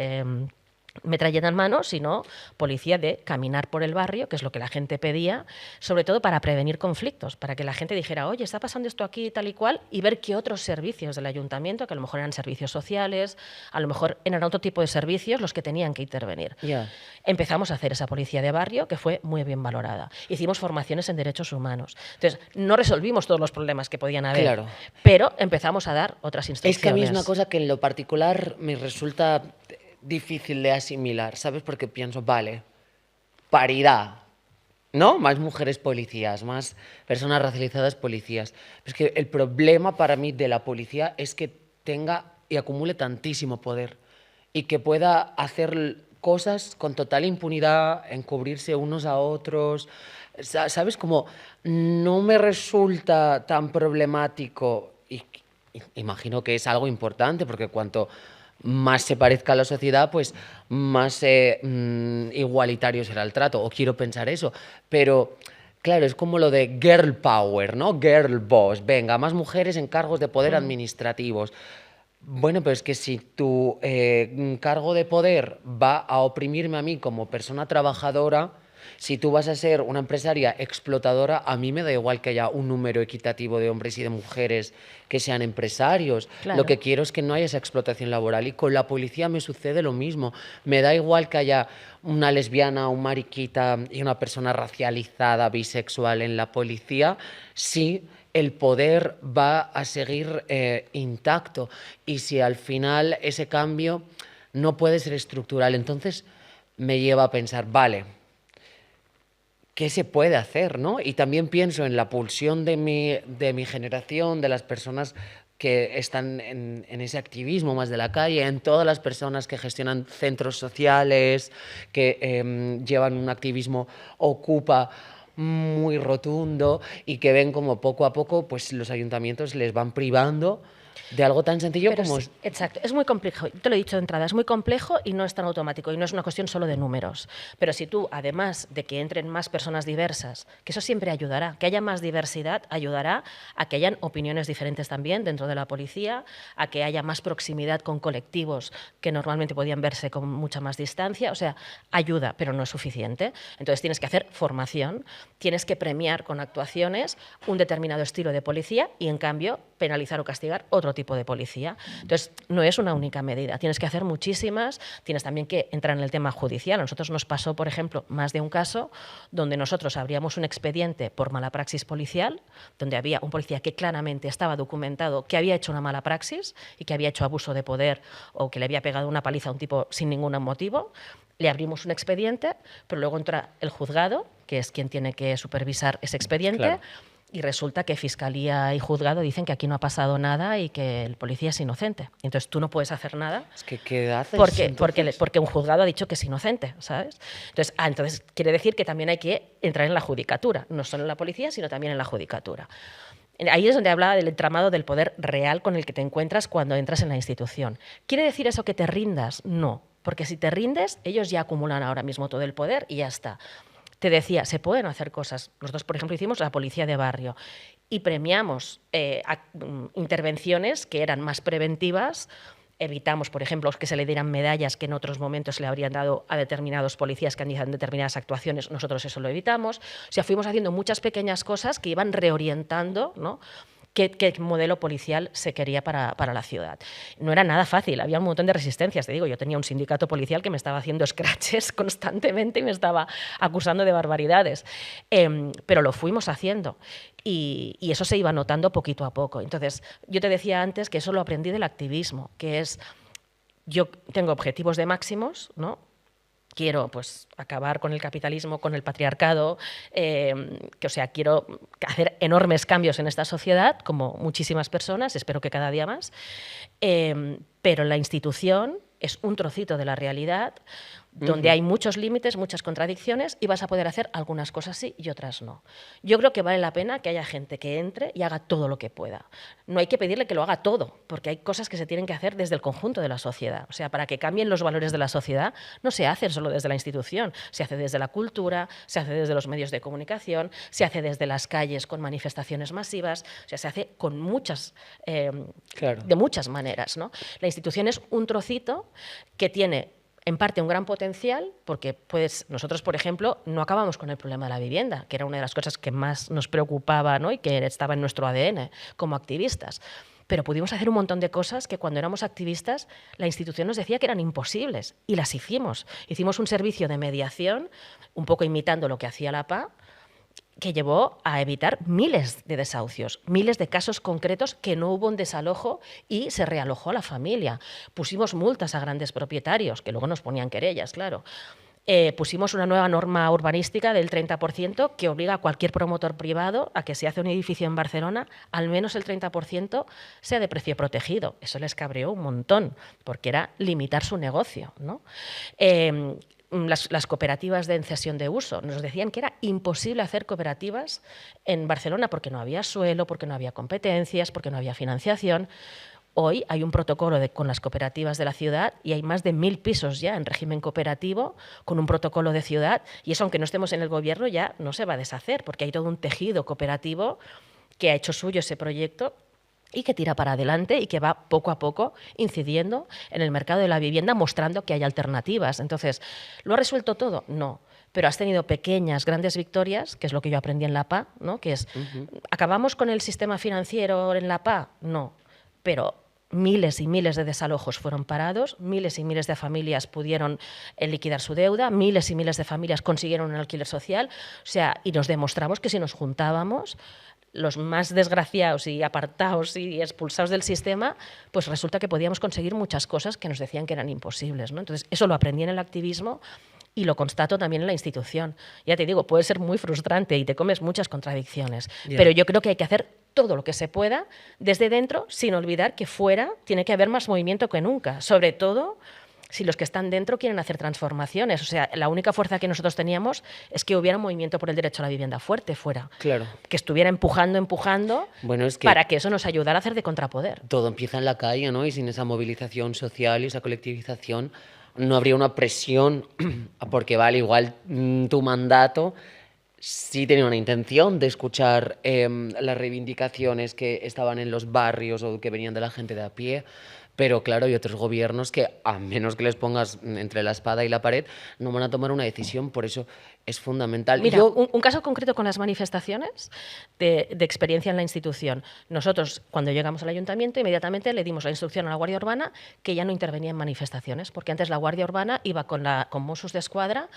metralleta en mano, sino policía de caminar por el barrio, que es lo que la gente pedía, sobre todo para prevenir conflictos, para que la gente dijera, oye, está pasando esto aquí tal y cual, y ver qué otros servicios del ayuntamiento, que a lo mejor eran servicios sociales, a lo mejor eran otro tipo de servicios los que tenían que intervenir.
Yeah.
Empezamos a hacer esa policía de barrio, que fue muy bien valorada. Hicimos formaciones en derechos humanos. Entonces, no resolvimos todos los problemas que podían haber,
Claro.
pero empezamos a dar otras instrucciones.
Es que a mí es una cosa que en lo particular me resulta difícil de asimilar, ¿sabes? Porque pienso, vale, paridad, ¿no? Más mujeres policías, más personas racializadas policías. Pero es que el problema para mí de la policía es que tenga y acumule tantísimo poder y que pueda hacer cosas con total impunidad, encubrirse unos a otros. ¿Sabes? Como no me resulta tan problemático y imagino que es algo importante porque cuanto más se parezca a la sociedad, pues más igualitario será el trato, o quiero pensar eso, pero claro, es como lo de girl power, ¿no? Girl boss, venga, más mujeres en cargos de poder administrativos. Bueno, pero es que si tu cargo de poder va a oprimirme a mí como persona trabajadora, si tú vas a ser una empresaria explotadora, a mí me da igual que haya un número equitativo de hombres y de mujeres que sean empresarios.
Claro.
Lo que quiero es que no haya esa explotación laboral. Y con la policía me sucede lo mismo. Me da igual que haya una lesbiana, un mariquita y una persona racializada, bisexual en la policía, si el poder va a seguir intacto. Y si al final ese cambio no puede ser estructural. Entonces me lleva a pensar, vale, ¿qué se puede hacer, ¿no? Y también pienso en la pulsión de mi generación, de las personas que están en ese activismo más de la calle, en todas las personas que gestionan centros sociales, que llevan un activismo ocupa muy rotundo y que ven como poco a poco pues los ayuntamientos les van privando de algo tan sencillo
Pero
como...
sí, exacto, es muy complejo, te lo he dicho de entrada, es muy complejo y no es tan automático y no es una cuestión solo de números. Pero si tú, además de que entren más personas diversas, que eso siempre ayudará, que haya más diversidad, ayudará a que hayan opiniones diferentes también dentro de la policía, a que haya más proximidad con colectivos que normalmente podían verse con mucha más distancia, o sea, ayuda, pero no es suficiente. Entonces tienes que hacer formación, tienes que premiar con actuaciones un determinado estilo de policía y, en cambio, penalizar o castigar otro tipo de policía. Entonces, no es una única medida, tienes que hacer muchísimas, tienes también que entrar en el tema judicial. A nosotros nos pasó, por ejemplo, más de un caso donde nosotros abríamos un expediente por mala praxis policial, donde había un policía que claramente estaba documentado que había hecho una mala praxis y que había hecho abuso de poder o que le había pegado una paliza a un tipo sin ningún motivo. Le abrimos un expediente, pero luego entra el juzgado, que es quien tiene que supervisar ese expediente.
Claro.
Y resulta que Fiscalía y Juzgado dicen que aquí no ha pasado nada y que el policía es inocente. Entonces tú no puedes hacer nada.
Es que, ¿qué haces?
Porque un juzgado ha dicho que es inocente, ¿sabes? Entonces quiere decir que también hay que entrar en la judicatura, no solo en la policía, sino también en la judicatura. Ahí es donde hablaba del entramado del poder real con el que te encuentras cuando entras en la institución. ¿Quiere decir eso que te rindas? No, porque si te rindes, ellos ya acumulan ahora mismo todo el poder y ya está. te decía, se pueden hacer cosas. Nosotros, por ejemplo, hicimos la policía de barrio y premiamos intervenciones que eran más preventivas. Evitamos, por ejemplo, que se le dieran medallas que en otros momentos se le habrían dado a determinados policías que han hecho determinadas actuaciones. Nosotros eso lo evitamos. O sea, fuimos haciendo muchas pequeñas cosas que iban reorientando, ¿no?, qué modelo policial se quería para la ciudad. No era nada fácil, había un montón de resistencias. Te digo, yo tenía un sindicato policial que me estaba haciendo scratches constantemente y me estaba acusando de barbaridades. Pero lo fuimos haciendo y eso se iba notando poquito a poco. Entonces, yo te decía antes que eso lo aprendí del activismo, que es, yo tengo objetivos de máximos, ¿no? Quiero, pues, acabar con el capitalismo, con el patriarcado, quiero hacer enormes cambios en esta sociedad, como muchísimas personas, espero que cada día más, pero la institución es un trocito de la realidad donde hay muchos límites, muchas contradicciones y vas a poder hacer algunas cosas sí y otras no. Yo creo que vale la pena que haya gente que entre y haga todo lo que pueda. No hay que pedirle que lo haga todo, porque hay cosas que se tienen que hacer desde el conjunto de la sociedad. O sea, para que cambien los valores de la sociedad no se hace solo desde la institución, se hace desde la cultura, se hace desde los medios de comunicación, se hace desde las calles con manifestaciones masivas, o sea, se hace con muchas, de muchas maneras, ¿no? La institución es un trocito que tiene en parte un gran potencial, porque pues, nosotros, por ejemplo, no acabamos con el problema de la vivienda, que era una de las cosas que más nos preocupaba, ¿no?, y que estaba en nuestro ADN como activistas. Pero pudimos hacer un montón de cosas que cuando éramos activistas la institución nos decía que eran imposibles y las hicimos. Hicimos un servicio de mediación, un poco imitando lo que hacía la PA, que llevó a evitar miles de desahucios, miles de casos concretos que no hubo un desalojo y se realojó a la familia. Pusimos multas a grandes propietarios, que luego nos ponían querellas, claro. Pusimos una nueva norma urbanística del 30% que obliga a cualquier promotor privado a que si hace un edificio en Barcelona, al menos el 30% sea de precio protegido. Eso les cabreó un montón, porque era limitar su negocio, ¿no? Las cooperativas de cesión de uso. Nos decían que era imposible hacer cooperativas en Barcelona porque no había suelo, porque no había competencias, porque no había financiación. Hoy hay un protocolo con las cooperativas de la ciudad y hay más de 1000 pisos ya en régimen cooperativo con un protocolo de ciudad, y eso, aunque no estemos en el gobierno, ya no se va a deshacer porque hay todo un tejido cooperativo que ha hecho suyo ese proyecto y que tira para adelante y que va poco a poco incidiendo en el mercado de la vivienda, mostrando que hay alternativas. Entonces, ¿lo ha resuelto todo? No. Pero has tenido pequeñas, grandes victorias, que es lo que yo aprendí en la PA, ¿no? Que es, ¿acabamos con el sistema financiero en la PA? No. Pero miles y miles de desalojos fueron parados, miles y miles de familias pudieron liquidar su deuda, miles y miles de familias consiguieron un alquiler social, o sea, y nos demostramos que si nos juntábamos, los más desgraciados y apartados y expulsados del sistema, pues resulta que podíamos conseguir muchas cosas que nos decían que eran imposibles, ¿no? Entonces, eso lo aprendí en el activismo y lo constato también en la institución. Ya te digo, puede ser muy frustrante y te comes muchas contradicciones, pero yo creo que hay que hacer todo lo que se pueda desde dentro, sin olvidar que fuera tiene que haber más movimiento que nunca, sobre todo si los que están dentro quieren hacer transformaciones. O sea, la única fuerza que nosotros teníamos es que hubiera un movimiento por el derecho a la vivienda fuerte fuera.
Claro.
Que estuviera empujando, bueno, es que para que eso nos ayudara a hacer de contrapoder.
Todo empieza en la calle, ¿no? Y sin esa movilización social y esa colectivización no habría una presión, porque vale, igual tu mandato sí tenía una intención de escuchar las reivindicaciones que estaban en los barrios o que venían de la gente de a pie. Pero claro, hay otros gobiernos que, a menos que les pongas entre la espada y la pared, no van a tomar una decisión. Por eso es fundamental.
Mira, un caso concreto con las manifestaciones de experiencia en la institución. Nosotros, cuando llegamos al ayuntamiento, inmediatamente le dimos la instrucción a la Guardia Urbana que ya no intervenía en manifestaciones, porque antes la Guardia Urbana iba con Mossos d'Esquadra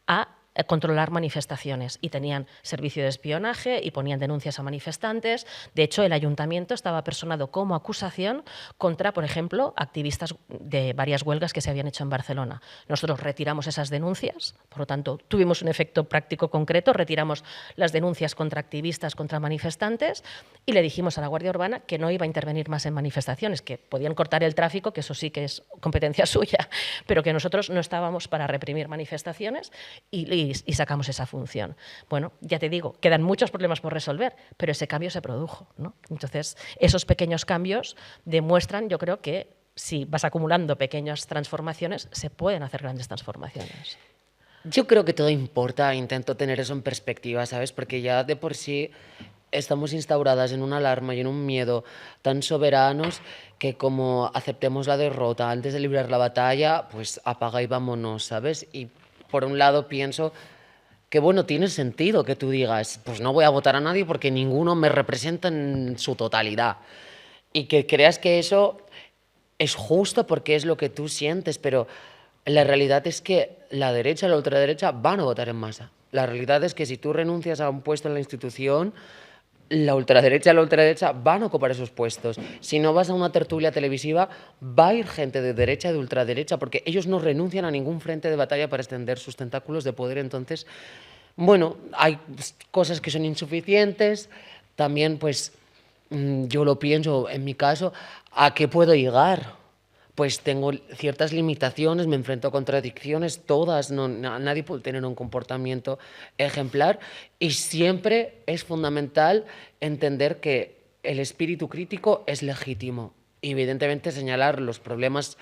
a controlar manifestaciones y tenían servicio de espionaje y ponían denuncias a manifestantes. De hecho, el ayuntamiento estaba personado como acusación contra, por ejemplo, activistas de varias huelgas que se habían hecho en Barcelona. Nosotros retiramos esas denuncias, por lo tanto, tuvimos un efecto práctico concreto, retiramos las denuncias contra activistas, contra manifestantes, y le dijimos a la Guardia Urbana que no iba a intervenir más en manifestaciones, que podían cortar el tráfico, que eso sí que es competencia suya, pero que nosotros no estábamos para reprimir manifestaciones y sacamos esa función. Bueno, ya te digo, quedan muchos problemas por resolver, pero ese cambio se produjo, ¿no? Entonces, esos pequeños cambios demuestran, yo creo, que si vas acumulando pequeñas transformaciones, se pueden hacer grandes transformaciones.
Yo creo que todo importa, intento tener eso en perspectiva, ¿sabes? Porque ya de por sí estamos instauradas en una alarma y en un miedo tan soberanos que como aceptemos la derrota antes de librar la batalla, pues apaga y vámonos, ¿sabes? Y por un lado pienso que bueno, tiene sentido que tú digas, pues no voy a votar a nadie porque ninguno me representa en su totalidad. Y que creas que eso es justo porque es lo que tú sientes, pero la realidad es que la derecha y la ultraderecha van a votar en masa. La realidad es que si tú renuncias a un puesto en la institución, la ultraderecha y la ultraderecha van a ocupar esos puestos. Si no vas a una tertulia televisiva, va a ir gente de derecha y de ultraderecha, porque ellos no renuncian a ningún frente de batalla para extender sus tentáculos de poder. Entonces, bueno, hay cosas que son insuficientes. También, pues, yo lo pienso, en mi caso, ¿a qué puedo llegar? Pues tengo ciertas limitaciones, me enfrento a contradicciones, todas, nadie puede tener un comportamiento ejemplar y siempre es fundamental entender que el espíritu crítico es legítimo. Y evidentemente señalar los problemas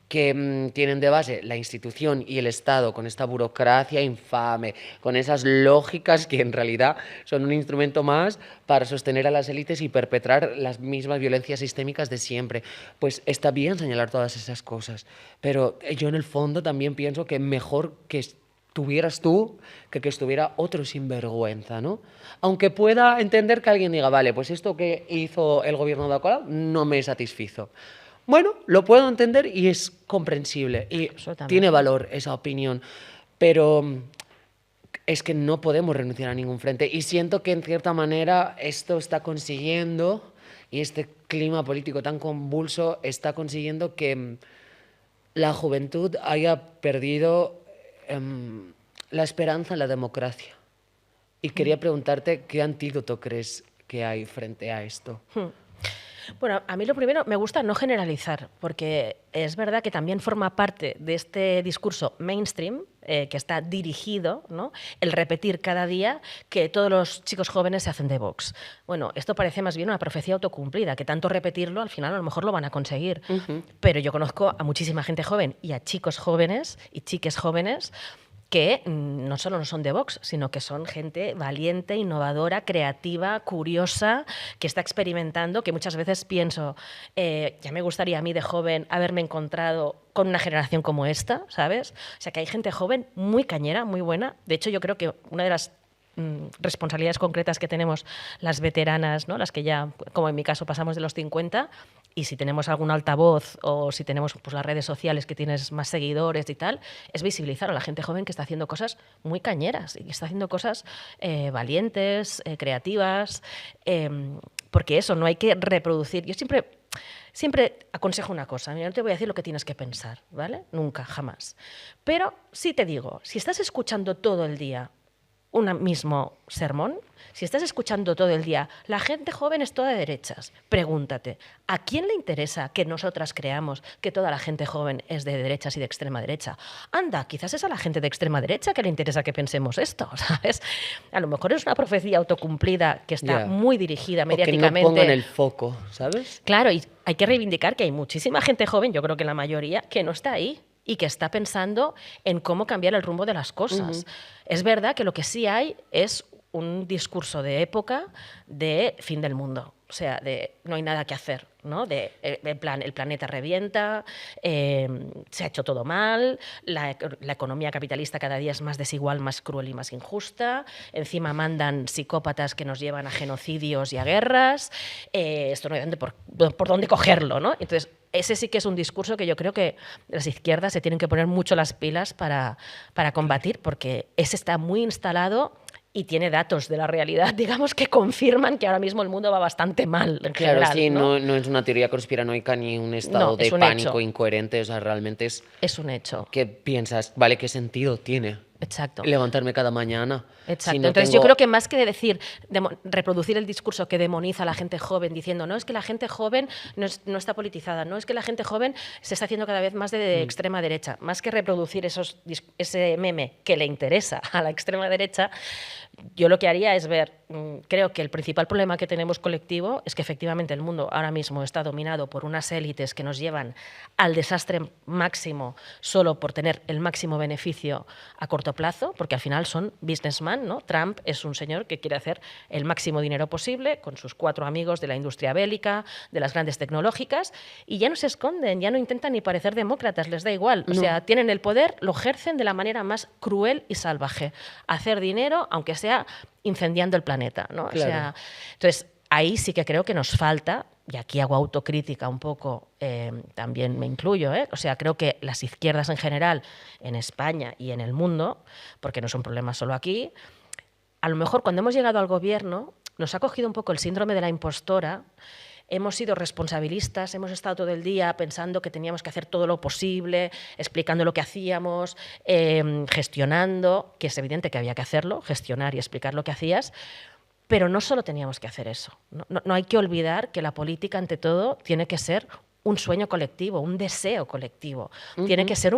que tienen de base la institución y el Estado con esta burocracia infame, con esas lógicas que en realidad son un instrumento más para sostener a las élites y perpetrar las mismas violencias sistémicas de siempre. Pues está bien señalar todas esas cosas, pero yo en el fondo también pienso que mejor que estuvieras tú que estuviera otro sinvergüenza, ¿no? Aunque pueda entender que alguien diga, vale, pues esto que hizo el gobierno de Acola no me satisfizo. Bueno, lo puedo entender y es comprensible y tiene valor esa opinión, pero es que no podemos renunciar a ningún frente y siento que en cierta manera esto está consiguiendo y este clima político tan convulso está consiguiendo que la juventud haya perdido la esperanza en la democracia. Y quería preguntarte qué antídoto crees que hay frente a esto.
Bueno, a mí lo primero, me gusta no generalizar, porque es verdad que también forma parte de este discurso mainstream, que está dirigido, ¿no?, el repetir cada día que todos los chicos jóvenes se hacen de Vox. Bueno, esto parece más bien una profecía autocumplida, que tanto repetirlo, al final a lo mejor lo van a conseguir. Pero yo conozco a muchísima gente joven y a chicos jóvenes y chiques jóvenes que no solo no son de Vox, sino que son gente valiente, innovadora, creativa, curiosa, que está experimentando, que muchas veces pienso, ya me gustaría a mí de joven haberme encontrado con una generación como esta, ¿sabes? O sea, que hay gente joven muy cañera, muy buena. De hecho, yo creo que una de las responsabilidades concretas que tenemos las veteranas, ¿no?, las que ya, como en mi caso, pasamos de los 50, y si tenemos algún altavoz o si tenemos pues, las redes sociales que tienes más seguidores y tal, es visibilizar a la gente joven que está haciendo cosas muy cañeras y que está haciendo cosas valientes, creativas, porque eso, no hay que reproducir. Yo siempre aconsejo una cosa, mira, no te voy a decir lo que tienes que pensar, ¿vale? Nunca, jamás. Pero sí te digo, si estás escuchando todo el día un mismo sermón, si estás escuchando todo el día, la gente joven es toda de derechas, pregúntate, ¿a quién le interesa que nosotras creamos que toda la gente joven es de derechas y de extrema derecha? Anda, quizás es a la gente de extrema derecha que le interesa que pensemos esto, ¿sabes? A lo mejor es una profecía autocumplida que está muy dirigida mediáticamente.
O que no pongan el foco, ¿sabes?
Claro, y hay que reivindicar que hay muchísima gente joven, yo creo que la mayoría, que no está ahí y que está pensando en cómo cambiar el rumbo de las cosas. Es verdad que lo que sí hay es un discurso de época de fin del mundo. O sea, de no hay nada que hacer, ¿no? En plan, el planeta revienta, se ha hecho todo mal, la economía capitalista cada día es más desigual, más cruel y más injusta, encima mandan psicópatas que nos llevan a genocidios y a guerras, esto no hay por dónde cogerlo, ¿no? Entonces, ese sí que es un discurso que yo creo que las izquierdas se tienen que poner mucho las pilas para combatir, porque ese está muy instalado y tiene datos de la realidad, digamos, que confirman que ahora mismo el mundo va bastante mal en general.
Claro, sí, no es una teoría conspiranoica ni un estado de pánico hecho incoherente, o sea, realmente es
un hecho.
¿Qué piensas? Vale, ¿qué sentido tiene?
Exacto.
Levantarme cada mañana
Exacto.
Si no
Entonces
tengo...
yo creo que más que decir, reproducir el discurso que demoniza a la gente joven diciendo, no, es que la gente joven no está politizada, no, es que la gente joven se está haciendo cada vez más de extrema derecha, más que reproducir ese meme que le interesa a la extrema derecha, yo lo que haría es ver, creo que el principal problema que tenemos colectivo es que efectivamente el mundo ahora mismo está dominado por unas élites que nos llevan al desastre máximo solo por tener el máximo beneficio a corto plazo, porque al final son businessmen, ¿no? Trump es un señor que quiere hacer el máximo dinero posible con sus 4 amigos de la industria bélica, de las grandes tecnológicas, y ya no se esconden, ya no intentan ni parecer demócratas, les da igual. O sea, tienen el poder, lo ejercen de la manera más cruel y salvaje. Hacer dinero, aunque sea incendiando el planeta, ¿no?
Claro.
O sea, entonces, ahí sí que creo que nos falta, y aquí hago autocrítica un poco, también me incluyo, o sea, creo que las izquierdas en general, en España y en el mundo, porque no es un problema solo aquí, a lo mejor cuando hemos llegado al gobierno nos ha cogido un poco el síndrome de la impostora. Hemos sido responsabilistas, hemos estado todo el día pensando que teníamos que hacer todo lo posible, explicando lo que hacíamos, gestionando, que es evidente que había que hacerlo, gestionar y explicar lo que hacías, pero no solo teníamos que hacer eso. No hay que olvidar que la política, ante todo, tiene que ser un sueño colectivo, un deseo colectivo. Tiene que ser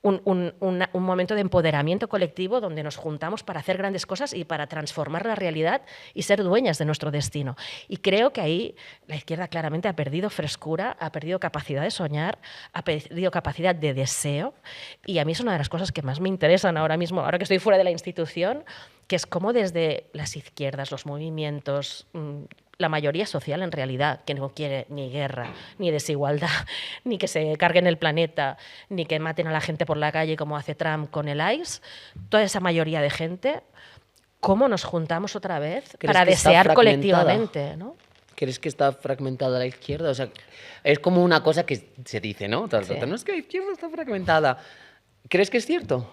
un momento de empoderamiento colectivo donde nos juntamos para hacer grandes cosas y para transformar la realidad y ser dueñas de nuestro destino. Y creo que ahí la izquierda claramente ha perdido frescura, ha perdido capacidad de soñar, ha perdido capacidad de deseo, y a mí es una de las cosas que más me interesan ahora mismo, ahora que estoy fuera de la institución, que es cómo desde las izquierdas, los movimientos, la mayoría social en realidad, que no quiere ni guerra, ni desigualdad, ni que se carguen el planeta, ni que maten a la gente por la calle como hace Trump con el ICE, toda esa mayoría de gente, ¿cómo nos juntamos otra vez para desear colectivamente, ¿no?
¿Crees que está fragmentada la izquierda? O sea, es como una cosa que se dice, ¿no?
Sí.
No es que la izquierda está fragmentada. ¿Crees que es cierto?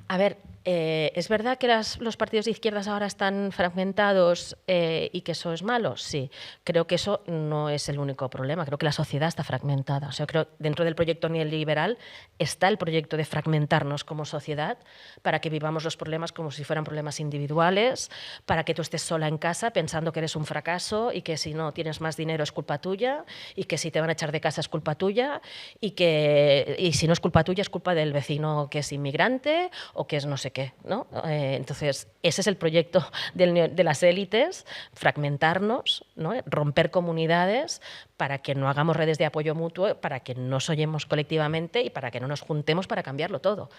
A ver, ¿es verdad que los partidos de izquierdas ahora están fragmentados y que eso es malo? Sí, creo que eso no es el único problema. Creo que la sociedad está fragmentada. O sea, creo que dentro del proyecto neoliberal está el proyecto de fragmentarnos como sociedad para que vivamos los problemas como si fueran problemas individuales, para que tú estés sola en casa pensando que eres un fracaso y que si no tienes más dinero es culpa tuya, y que si te van a echar de casa es culpa tuya, y si no es culpa tuya es culpa del vecino que es inmigrante o que es no sé qué, ¿no? Entonces, ese es el proyecto de las élites, fragmentarnos, ¿no? Romper comunidades para que no hagamos redes de apoyo mutuo, para que no soñemos colectivamente y para que no nos juntemos para cambiarlo todo.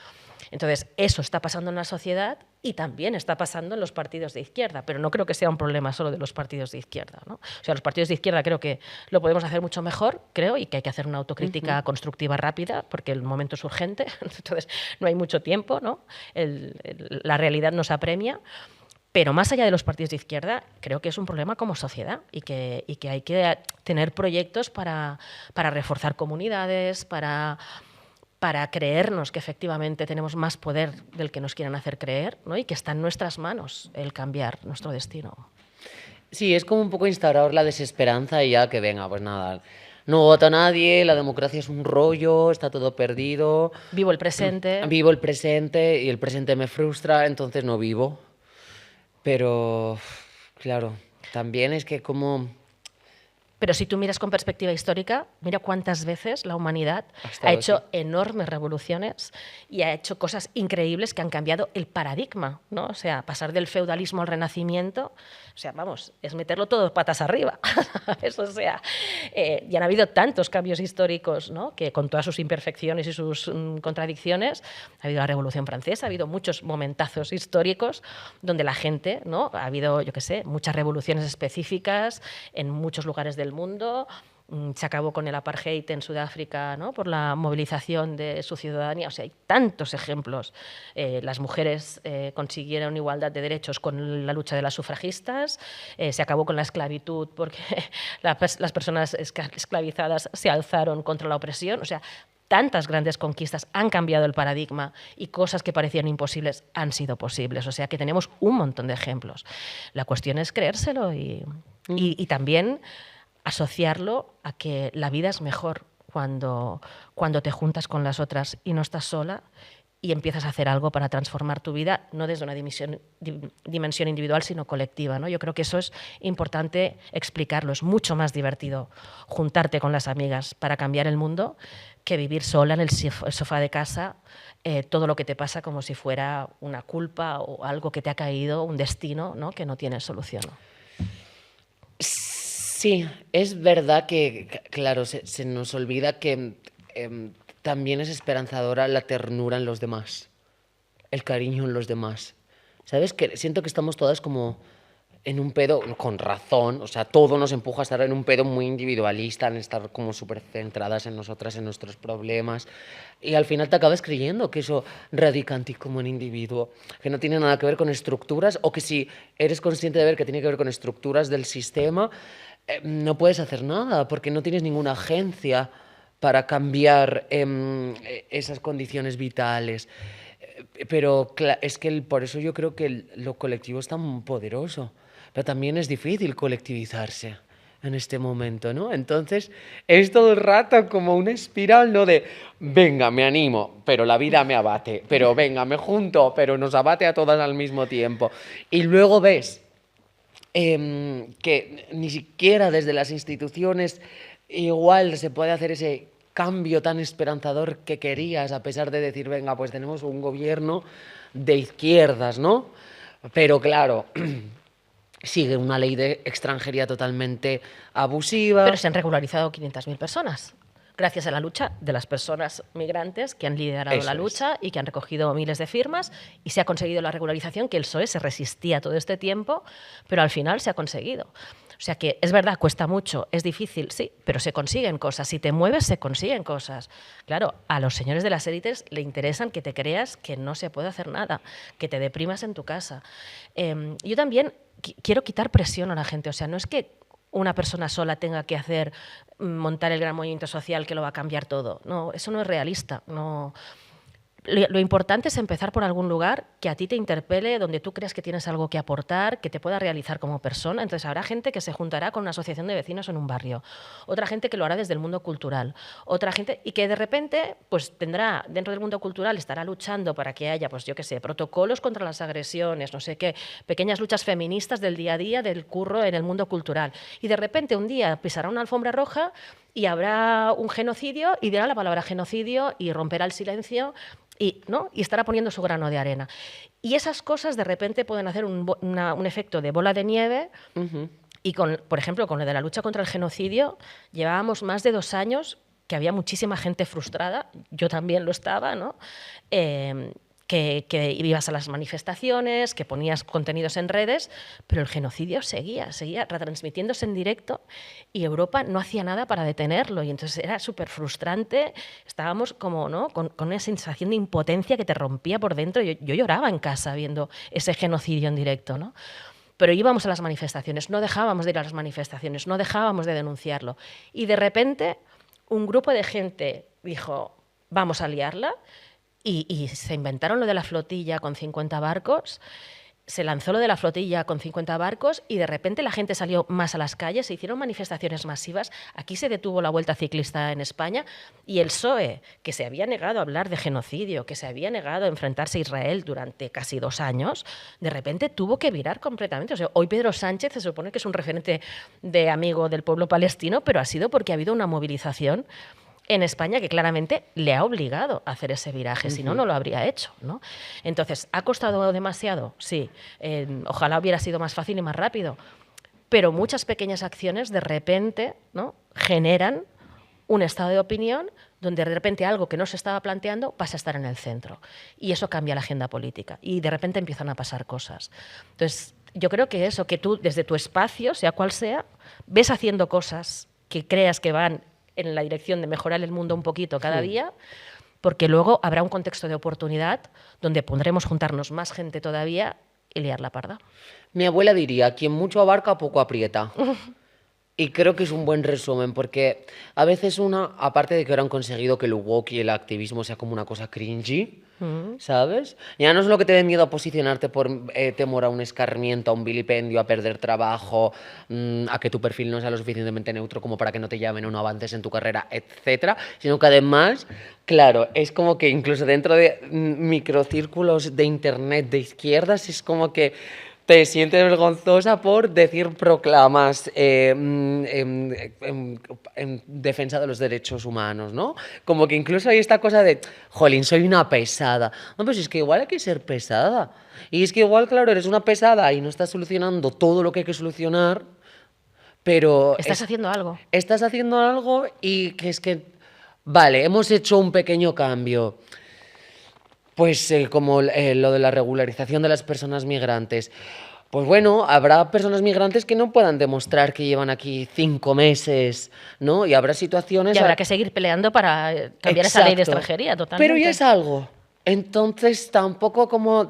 Entonces, eso está pasando en la sociedad y también está pasando en los partidos de izquierda, pero no creo que sea un problema solo de los partidos de izquierda, ¿no? O sea, los partidos de izquierda creo que lo podemos hacer mucho mejor, creo, y que hay que hacer una autocrítica constructiva rápida, porque el momento es urgente, entonces no hay mucho tiempo, ¿no? La realidad nos apremia. Pero más allá de los partidos de izquierda, creo que es un problema como sociedad y que hay que tener proyectos para reforzar comunidades, para creernos que efectivamente tenemos más poder del que nos quieren hacer creer, ¿no? Y que está en nuestras manos el cambiar nuestro destino.
Sí, es como un poco instaurar la desesperanza y ya que venga, pues nada, no vota nadie, la democracia es un rollo, está todo perdido.
Vivo el presente.
Vivo el presente y el presente me frustra, entonces no vivo. Pero, claro, también es que como...
Pero si tú miras con perspectiva histórica, mira cuántas veces la humanidad
Ha
ha hecho
así.
enormes revoluciones y ha hecho cosas increíbles que han cambiado el paradigma, ¿no? O sea, pasar del feudalismo al renacimiento, o sea, vamos, es meterlo todo patas arriba. Eso, o sea, y han habido tantos cambios históricos, ¿no? Que con todas sus imperfecciones y sus contradicciones, ha habido la Revolución Francesa, ha habido muchos momentazos históricos donde la gente, ¿no? Ha habido, yo qué sé, muchas revoluciones específicas en muchos lugares del mundo. Se acabó con el apartheid en Sudáfrica, ¿no? Por la movilización de su ciudadanía. O sea, hay tantos ejemplos. Las mujeres consiguieron igualdad de derechos con la lucha de las sufragistas. Se acabó con la esclavitud porque las personas esclavizadas se alzaron contra la opresión. O sea, tantas grandes conquistas han cambiado el paradigma y cosas que parecían imposibles han sido posibles. O sea, que tenemos un montón de ejemplos. La cuestión es creérselo y también asociarlo a que la vida es mejor cuando te juntas con las otras y no estás sola, y empiezas a hacer algo para transformar tu vida, no desde una dimensión individual, sino colectiva, ¿no? Yo creo que eso es importante explicarlo. Es mucho más divertido juntarte con las amigas para cambiar el mundo que vivir sola en el sofá de casa, todo lo que te pasa como si fuera una culpa o algo que te ha caído, un destino, ¿no? Que no tiene solución, ¿no?
Sí, es verdad que, claro, se nos olvida que también es esperanzadora la ternura en los demás, el cariño en los demás. ¿Sabes? Que siento que estamos todas como en un pedo, con razón, o sea, todo nos empuja a estar en un pedo muy individualista, en estar como súper centradas en nosotras, en nuestros problemas, y al final te acabas creyendo que eso radica en ti como un individuo, que no tiene nada que ver con estructuras, o que si eres consciente de ver que tiene que ver con estructuras del sistema, no puedes hacer nada, porque no tienes ninguna agencia para cambiar esas condiciones vitales. Pero es que por eso yo creo que lo colectivo es tan poderoso, pero también es difícil colectivizarse en este momento, ¿no? Entonces es todo el rato como una espiral, ¿no? De, venga, me animo, pero la vida me abate, pero venga, me junto, pero nos abate a todas al mismo tiempo. Y luego ves que ni siquiera desde las instituciones igual se puede hacer ese cambio tan esperanzador que querías, a pesar de decir, venga, pues tenemos un gobierno de izquierdas, ¿no? Pero claro, sigue una ley de extranjería totalmente abusiva.
Pero se han regularizado 500.000 personas, gracias a la lucha de las personas migrantes que han liderado
Eso
la lucha y que han recogido miles de firmas, y se ha conseguido la regularización que el PSOE se resistía todo este tiempo, pero al final se ha conseguido. O sea que es verdad, cuesta mucho, es difícil, sí, pero se consiguen cosas. Si te mueves, se consiguen cosas. Claro, a los señores de las élites le interesan que te creas que no se puede hacer nada, que te deprimas en tu casa. Yo también quiero quitar presión a la gente. O sea, no es que una persona sola tenga que montar el gran movimiento social que lo va a cambiar todo. No, eso no es realista. No. Lo importante es empezar por algún lugar que a ti te interpele, donde tú creas que tienes algo que aportar, que te pueda realizar como persona. Entonces habrá gente que se juntará con una asociación de vecinos en un barrio, otra gente que lo hará desde el mundo cultural, otra gente y que de repente pues tendrá dentro del mundo cultural, estará luchando para que haya, pues yo qué sé, protocolos contra las agresiones, no sé qué, pequeñas luchas feministas del día a día, del curro en el mundo cultural. Y de repente un día pisará una alfombra roja y habrá un genocidio y dirá la palabra genocidio y romperá el silencio ¿no? Y estará poniendo su grano de arena. Y esas cosas de repente pueden hacer un efecto de bola de nieve. Y, por ejemplo, con lo de la lucha contra el genocidio, llevábamos más de 2 años que había muchísima gente frustrada, yo también lo estaba, ¿no? Que ibas a las manifestaciones, que ponías contenidos en redes, pero el genocidio seguía retransmitiéndose en directo y Europa no hacía nada para detenerlo. Y entonces era súper frustrante, estábamos como, ¿no? con una sensación de impotencia que te rompía por dentro. Yo lloraba en casa viendo ese genocidio en directo, ¿no? Pero íbamos a las manifestaciones, no dejábamos de ir a las manifestaciones, no dejábamos de denunciarlo. Y de repente un grupo de gente dijo, vamos a liarla. Y se inventaron lo de la flotilla con 50 barcos, se lanzó lo de la flotilla con 50 barcos y de repente la gente salió más a las calles, se hicieron manifestaciones masivas. Aquí se detuvo la Vuelta Ciclista en España y el PSOE, que se había negado a hablar de genocidio, que se había negado a enfrentarse a Israel durante casi 2 años, de repente tuvo que virar completamente. O sea, hoy Pedro Sánchez se supone que es un referente de amigo del pueblo palestino, pero ha sido porque ha habido una movilización en España que claramente le ha obligado a hacer ese viraje, si no, no lo habría hecho, ¿no? Entonces, ¿ha costado demasiado? Sí. Ojalá hubiera sido más fácil y más rápido, pero muchas pequeñas acciones de repente, ¿no?, generan un estado de opinión donde de repente algo que no se estaba planteando pasa a estar en el centro y eso cambia la agenda política y de repente empiezan a pasar cosas. Entonces, yo creo que eso, que tú desde tu espacio, sea cual sea, ves haciendo cosas que creas que van en la dirección de mejorar el mundo un poquito cada día, porque luego habrá un contexto de oportunidad donde podremos juntarnos más gente todavía y liar la parda.
Mi abuela diría, quien mucho abarca, poco aprieta. Y creo que es un buen resumen, porque a veces aparte de que ahora han conseguido que el woke y el activismo sea como una cosa cringy, ¿sabes? Ya no es lo que te dé miedo a posicionarte por temor a un escarmiento, a un vilipendio, a perder trabajo, a que tu perfil no sea lo suficientemente neutro como para que no te llamen o no avances en tu carrera, etcétera, sino que además, claro, es como que incluso dentro de microcírculos de internet de izquierdas es como que te sientes vergonzosa por decir proclamas en defensa de los derechos humanos, ¿no? Como que incluso hay esta cosa de, jolín, soy una pesada. No, pues es que igual hay que ser pesada. Y es que igual, claro, eres una pesada y no estás solucionando todo lo que hay que solucionar, pero
Estás haciendo algo.
estás haciendo algo y que es que, vale, hemos hecho un pequeño cambio. Pues como lo de la regularización de las personas migrantes. Pues bueno, habrá personas migrantes que no puedan demostrar que llevan aquí 5 meses, ¿no? Y habrá situaciones...
Y habrá que seguir peleando para cambiar esa ley de
Exacto.
extranjería, totalmente.
Pero ya es algo. Entonces tampoco como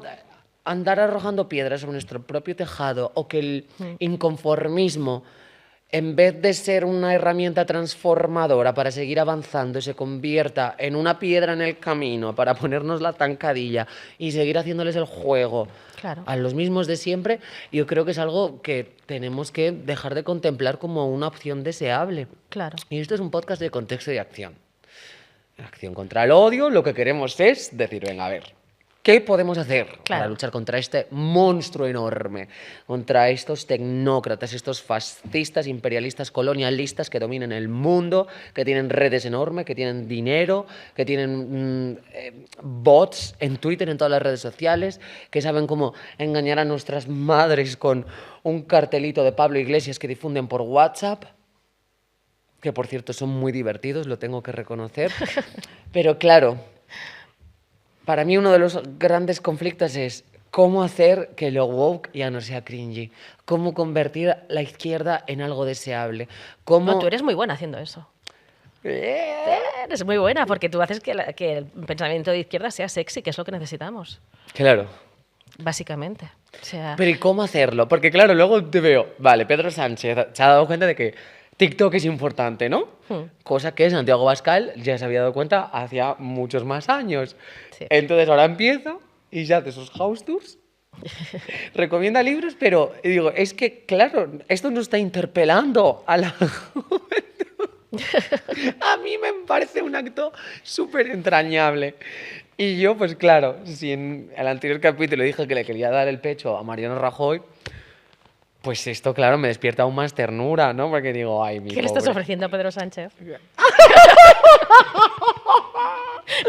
andar arrojando piedras sobre nuestro propio tejado o que el inconformismo, en vez de ser una herramienta transformadora para seguir avanzando, se convierta en una piedra en el camino para ponernos la zancadilla y seguir haciéndoles el juego
Claro.
a los mismos de siempre, yo creo que es algo que tenemos que dejar de contemplar como una opción deseable.
Claro.
Y esto es un podcast de contexto y acción. Acción contra el odio, lo que queremos es decir, venga, a ver, ¿qué podemos hacer para luchar contra este monstruo enorme? Contra estos tecnócratas, estos fascistas, imperialistas, colonialistas que dominan el mundo, que tienen redes enormes, que tienen dinero, que tienen bots en Twitter, en todas las redes sociales, que saben cómo engañar a nuestras madres con un cartelito de Pablo Iglesias que difunden por WhatsApp, que por cierto son muy divertidos, lo tengo que reconocer. Pero claro, para mí uno de los grandes conflictos es cómo hacer que lo woke ya no sea cringy, cómo convertir la izquierda en algo deseable, cómo...
No, tú eres muy buena haciendo eso. Eres muy buena porque tú haces que el pensamiento de izquierda sea sexy, que es lo que necesitamos,
Claro.
básicamente. O sea,
Pero ¿y cómo hacerlo? Porque claro, luego te veo, vale, Pedro Sánchez se ha dado cuenta de que TikTok es importante, ¿no? Cosa que Santiago Abascal ya se había dado cuenta hacía muchos más años.
Sí.
Entonces ahora empieza y ya hace sus house tours, recomienda libros, pero digo, es que claro, esto nos está interpelando a la juventud. A mí me parece un acto súper entrañable. Y yo, pues claro, si en el anterior capítulo dije que le quería dar el pecho a Mariano Rajoy, pues esto, claro, me despierta aún más ternura, ¿no? Porque digo, ay, mi
¿qué le estás
pobre.
ofreciendo a Pedro Sánchez?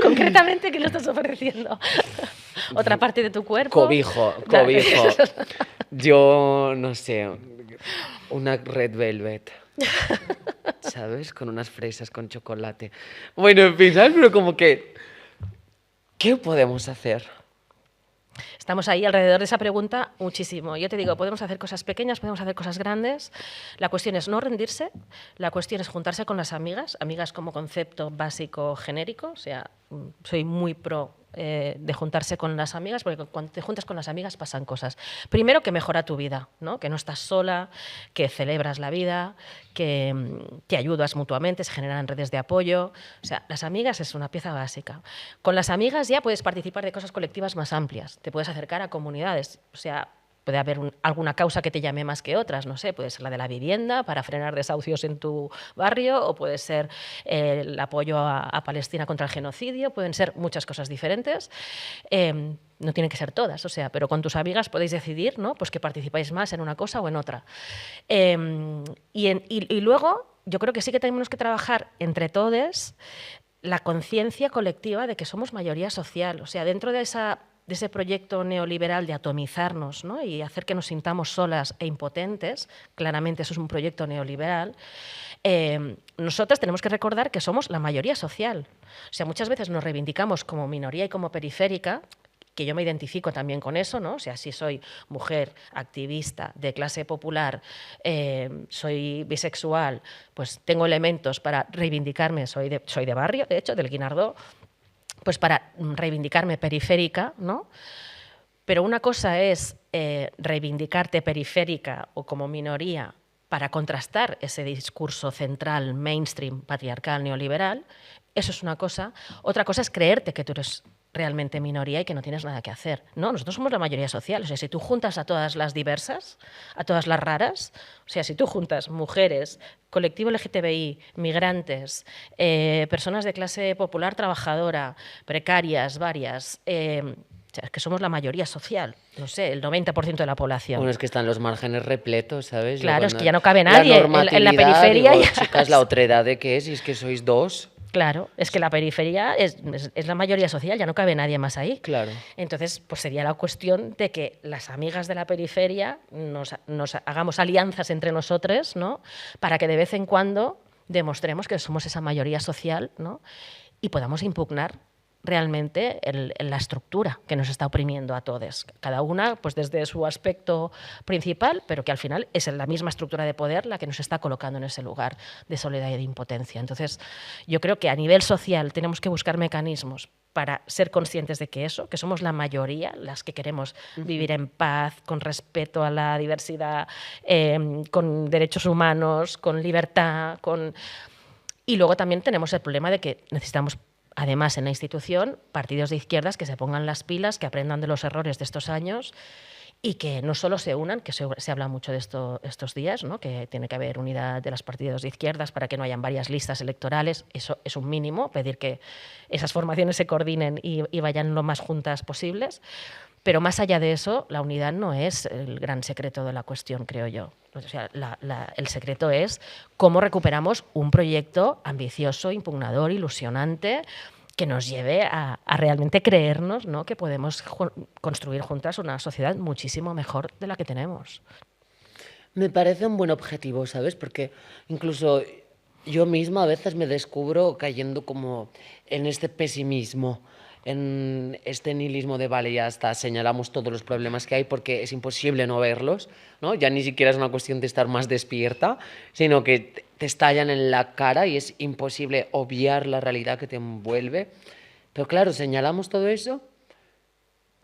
Concretamente, ¿qué le estás ofreciendo? ¿Otra parte de tu cuerpo?
Cobijo, cobijo. Yo, no sé, una red velvet. ¿Sabes? Con unas fresas con chocolate. Bueno, en fin, ¿sabes? Pero como que, ¿qué podemos hacer?
Estamos ahí alrededor de esa pregunta muchísimo. Yo te digo, podemos hacer cosas pequeñas, podemos hacer cosas grandes. La cuestión es no rendirse, la cuestión es juntarse con las amigas, amigas como concepto básico genérico, o sea, soy muy pro de juntarse con las amigas, porque cuando te juntas con las amigas pasan cosas. Primero, que mejora tu vida, ¿no? Que no estás sola, que celebras la vida, que te ayudas mutuamente, se generan redes de apoyo. O sea, las amigas es una pieza básica. Con las amigas ya puedes participar de cosas colectivas más amplias, te puedes acercar a comunidades, o sea, puede haber alguna causa que te llame más que otras, no sé, puede ser la de la vivienda para frenar desahucios en tu barrio, o puede ser el apoyo a Palestina contra el genocidio, pueden ser muchas cosas diferentes. No tienen que ser todas, o sea, pero con tus amigas podéis decidir, ¿no? Pues que participáis más en una cosa o en otra. Y luego, yo creo que sí que tenemos que trabajar entre todos la conciencia colectiva de que somos mayoría social, o sea, dentro de ese proyecto neoliberal de atomizarnos, ¿no? Y hacer que nos sintamos solas e impotentes, claramente eso es un proyecto neoliberal, nosotras tenemos que recordar que somos la mayoría social. O sea, muchas veces nos reivindicamos como minoría y como periférica, que yo me identifico también con eso, ¿no? O sea, si soy mujer, activista, de clase popular, soy bisexual, pues tengo elementos para reivindicarme, soy de barrio, de hecho, del Guinardó, pues para reivindicarme periférica, ¿no? Pero una cosa es reivindicarte periférica o como minoría para contrastar ese discurso central, mainstream, patriarcal, neoliberal. Eso es una cosa. Otra cosa es creerte que tú eres realmente minoría y que no tienes nada que hacer. No, nosotros somos la mayoría social. O sea, si tú juntas a todas las diversas, a todas las raras, o sea, si tú juntas mujeres, colectivo LGTBI, migrantes, personas de clase popular trabajadora, precarias, varias, o sea, es que somos la mayoría social, no sé, el 90% de la población.
Bueno, es que están los márgenes repletos, ¿sabes?
Claro, es que ya no cabe nadie en la periferia.
Digo,
Ya...
chicas, ¿la otredad de qué es? Y es que sois dos.
Claro, es que la periferia es la mayoría social, ya no cabe nadie más ahí.
Claro.
Entonces, pues sería la cuestión de que las amigas de la periferia nos hagamos alianzas entre nosotros, ¿no? Para que de vez en cuando demostremos que somos esa mayoría social, ¿no? Y podamos impugnar realmente la estructura que nos está oprimiendo a todos. Cada una pues desde su aspecto principal, pero que al final es la misma estructura de poder la que nos está colocando en ese lugar de soledad y de impotencia. Entonces, yo creo que a nivel social tenemos que buscar mecanismos para ser conscientes de que eso, que somos la mayoría, las que queremos vivir en paz, con respeto a la diversidad, con derechos humanos, con libertad, Y luego también tenemos el problema de que necesitamos, además, en la institución, partidos de izquierdas que se pongan las pilas, que aprendan de los errores de estos años y que no solo se unan, que se habla mucho de estos días, ¿no? Que tiene que haber unidad de los partidos de izquierdas para que no hayan varias listas electorales. Eso es un mínimo, pedir que esas formaciones se coordinen y vayan lo más juntas posibles. Pero más allá de eso, la unidad no es el gran secreto de la cuestión, creo yo. O sea, el secreto es cómo recuperamos un proyecto ambicioso, impugnador, ilusionante, que nos lleve a realmente creernos, ¿no? Que podemos construir juntas una sociedad muchísimo mejor de la que tenemos.
Me parece un buen objetivo, ¿sabes? Porque incluso yo misma a veces me descubro cayendo como en este pesimismo, en este nihilismo de, vale, ya está, señalamos todos los problemas que hay porque es imposible no verlos, ¿no? Ya ni siquiera es una cuestión de estar más despierta, sino que te estallan en la cara y es imposible obviar la realidad que te envuelve. Pero claro, señalamos todo eso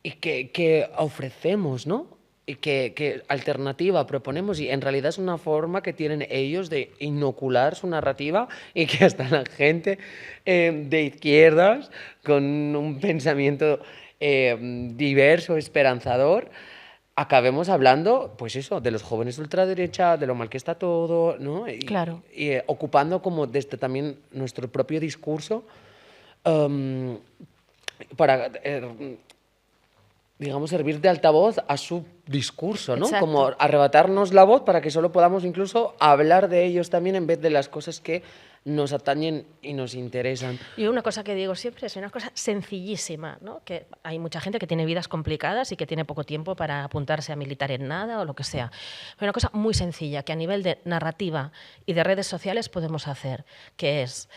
y ¿qué ofrecemos, ¿no? Y qué alternativa proponemos, y en realidad es una forma que tienen ellos de inocular su narrativa y que hasta la gente de izquierdas con un pensamiento diverso, esperanzador, acabemos hablando, pues eso, de los jóvenes de ultraderecha, de lo mal que está todo, ¿no?
Claro.
Y ocupando como desde también nuestro propio discurso para... digamos, servir de altavoz a su discurso, ¿no?
Exacto.
Como arrebatarnos la voz para que solo podamos incluso hablar de ellos también en vez de las cosas que nos atañen y nos interesan.
Y una cosa que digo siempre es una cosa sencillísima, ¿no? Que hay mucha gente que tiene vidas complicadas y que tiene poco tiempo para apuntarse a militar en nada o lo que sea. Pero una cosa muy sencilla que a nivel de narrativa y de redes sociales podemos hacer, que es...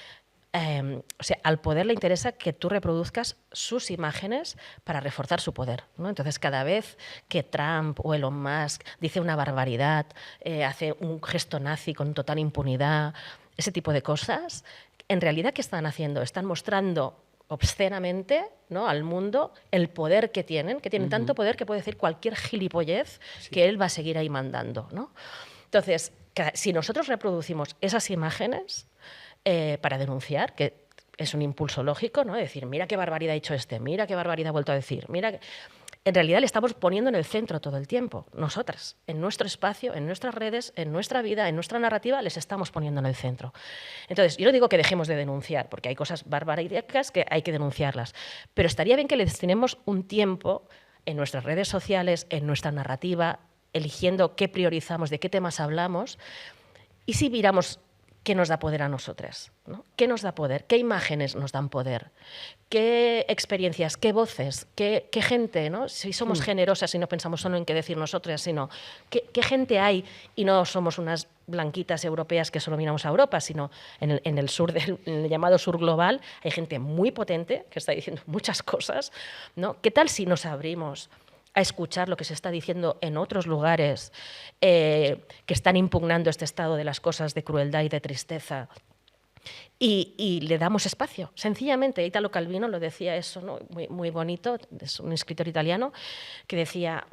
o sea, al poder le interesa que tú reproduzcas sus imágenes para reforzar su poder, ¿no? Entonces, cada vez que Trump o Elon Musk dice una barbaridad, hace un gesto nazi con total impunidad, ese tipo de cosas, en realidad, ¿qué están haciendo? Están mostrando obscenamente, ¿no?, al mundo el poder que tienen tanto poder que puede decir cualquier gilipollez que él va a seguir ahí mandando, ¿no? Entonces, si nosotros reproducimos esas imágenes para denunciar, que es un impulso lógico, ¿no? Decir, mira qué barbaridad ha dicho mira qué barbaridad ha vuelto a decir, mira... En realidad le estamos poniendo en el centro todo el tiempo. Nosotras, en nuestro espacio, en nuestras redes, en nuestra vida, en nuestra narrativa, les estamos poniendo en el centro. Entonces, yo no digo que dejemos de denunciar, porque hay cosas barbaridades que hay que denunciarlas, pero estaría bien que le destinemos un tiempo en nuestras redes sociales, en nuestra narrativa, eligiendo qué priorizamos, de qué temas hablamos, y si miramos qué nos da poder a nosotras, ¿no? ¿Qué nos da poder? ¿Qué imágenes nos dan poder? ¿Qué experiencias? ¿Qué voces? ¿Qué gente? ¿No? Si somos generosas y no pensamos solo en qué decir nosotras, sino ¿qué gente hay? Y no somos unas blanquitas europeas que solo miramos a Europa, sino en el sur, en el llamado sur global, hay gente muy potente que está diciendo muchas cosas, ¿no? ¿Qué tal si nos abrimos a escuchar lo que se está diciendo en otros lugares que están impugnando este estado de las cosas de crueldad y de tristeza? Y le damos espacio, sencillamente. Italo Calvino lo decía eso, ¿no? Muy, muy bonito, es un escritor italiano, que decía,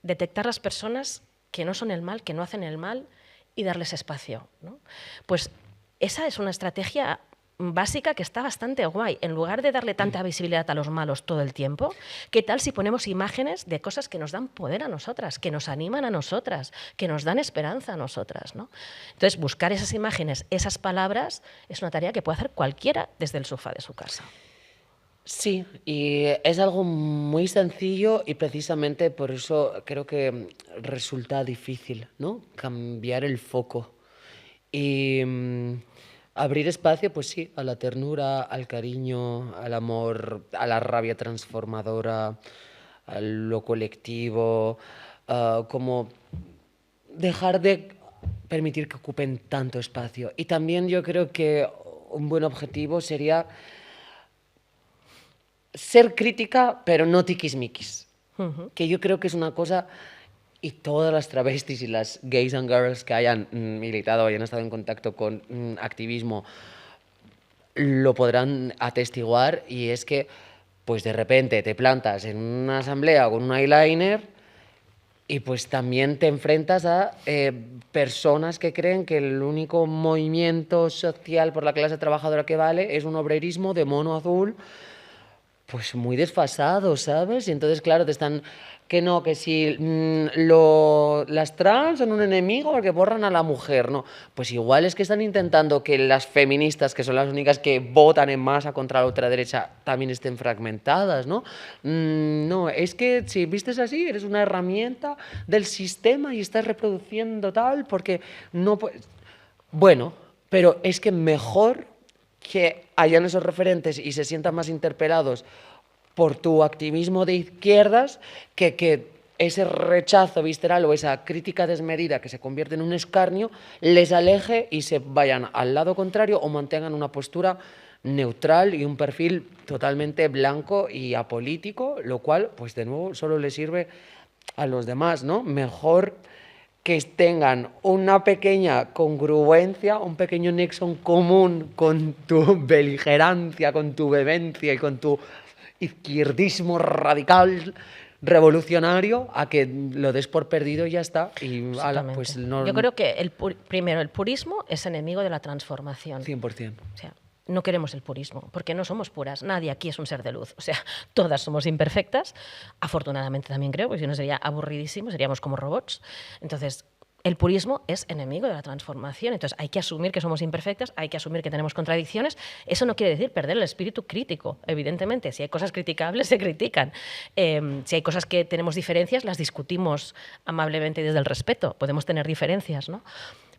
detectar las personas que no son el mal, que no hacen el mal, y darles espacio, ¿no? Pues esa es una estrategia básica que está bastante guay. En lugar de darle tanta visibilidad a los malos todo el tiempo, ¿qué tal si ponemos imágenes de cosas que nos dan poder a nosotras, que nos animan a nosotras, que nos dan esperanza a nosotras, ¿no? Entonces, buscar esas imágenes, esas palabras, es una tarea que puede hacer cualquiera desde el sofá de su casa.
Sí, y es algo muy sencillo y precisamente por eso creo que resulta difícil, ¿no? Cambiar el foco y abrir espacio, pues sí, a la ternura, al cariño, al amor, a la rabia transformadora, a lo colectivo, como dejar de permitir que ocupen tanto espacio. Y también yo creo que un buen objetivo sería ser crítica, pero no tiquismiquis. Que yo creo que es una cosa, y todas las travestis y las gays and girls que hayan militado y han estado en contacto con activismo lo podrán atestiguar, y es que pues de repente te plantas en una asamblea con un eyeliner y pues también te enfrentas a personas que creen que el único movimiento social por la clase trabajadora que vale es un obrerismo de mono azul, pues muy desfasado, ¿sabes? Y entonces, claro, te están... Que no, que si las trans son un enemigo porque borran a la mujer, no. Pues igual es que están intentando que las feministas, que son las únicas que votan en masa contra la ultraderecha, también estén fragmentadas, ¿no? No, es que si vistes así, eres una herramienta del sistema y estás reproduciendo tal porque no puedes... Bueno, pero es que mejor que hayan esos referentes y se sientan más interpelados por tu activismo de izquierdas que ese rechazo visceral o esa crítica desmedida que se convierte en un escarnio les aleje y se vayan al lado contrario o mantengan una postura neutral y un perfil totalmente blanco y apolítico, lo cual, pues de nuevo, solo le sirve a los demás, ¿no? Mejor que tengan una pequeña congruencia, un pequeño nexo común con tu beligerancia, con tu vehemencia y con tu izquierdismo radical revolucionario, a que lo des por perdido y ya está. Y ala, pues no...
Yo creo que primero, el purismo es enemigo de la transformación.
100%.
O sea, no queremos el purismo, porque no somos puras. Nadie aquí es un ser de luz. O sea, todas somos imperfectas. Afortunadamente también creo, porque si no sería aburridísimo, seríamos como robots. Entonces, el purismo es enemigo de la transformación. Entonces, hay que asumir que somos imperfectas, hay que asumir que tenemos contradicciones. Eso no quiere decir perder el espíritu crítico, evidentemente. Si hay cosas criticables, se critican. Si hay cosas que tenemos diferencias, las discutimos amablemente desde el respeto. Podemos tener diferencias, ¿no?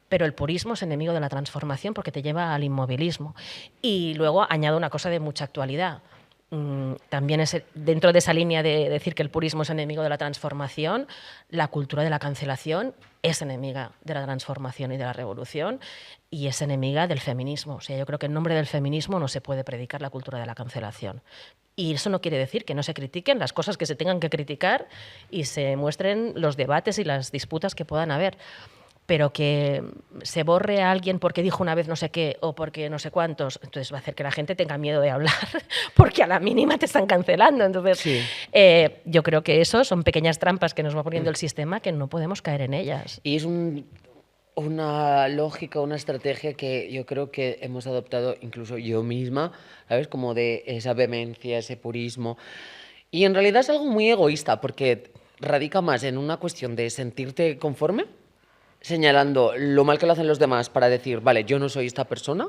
Pero el purismo es enemigo de la transformación porque te lleva al inmovilismo. Y luego añado una cosa de mucha actualidad. También es dentro de esa línea de decir que el purismo es enemigo de la transformación, la cultura de la cancelación es enemiga de la transformación y de la revolución y es enemiga del feminismo. O sea, yo creo que en nombre del feminismo no se puede predicar la cultura de la cancelación. Y eso no quiere decir que no se critiquen las cosas que se tengan que criticar y se muestren los debates y las disputas que puedan haber. Pero que se borre a alguien porque dijo una vez no sé qué o porque no sé cuántos, entonces va a hacer que la gente tenga miedo de hablar porque a la mínima te están cancelando. Entonces,
sí.
Yo creo que eso son pequeñas trampas que nos va poniendo el sistema que no podemos caer en ellas.
Y es una lógica, una estrategia que yo creo que hemos adoptado incluso yo misma, ¿sabes? Como de esa vehemencia, ese purismo. Y en realidad es algo muy egoísta porque radica más en una cuestión de sentirte conforme, señalando lo mal que lo hacen los demás para decir, vale, yo no soy esta persona,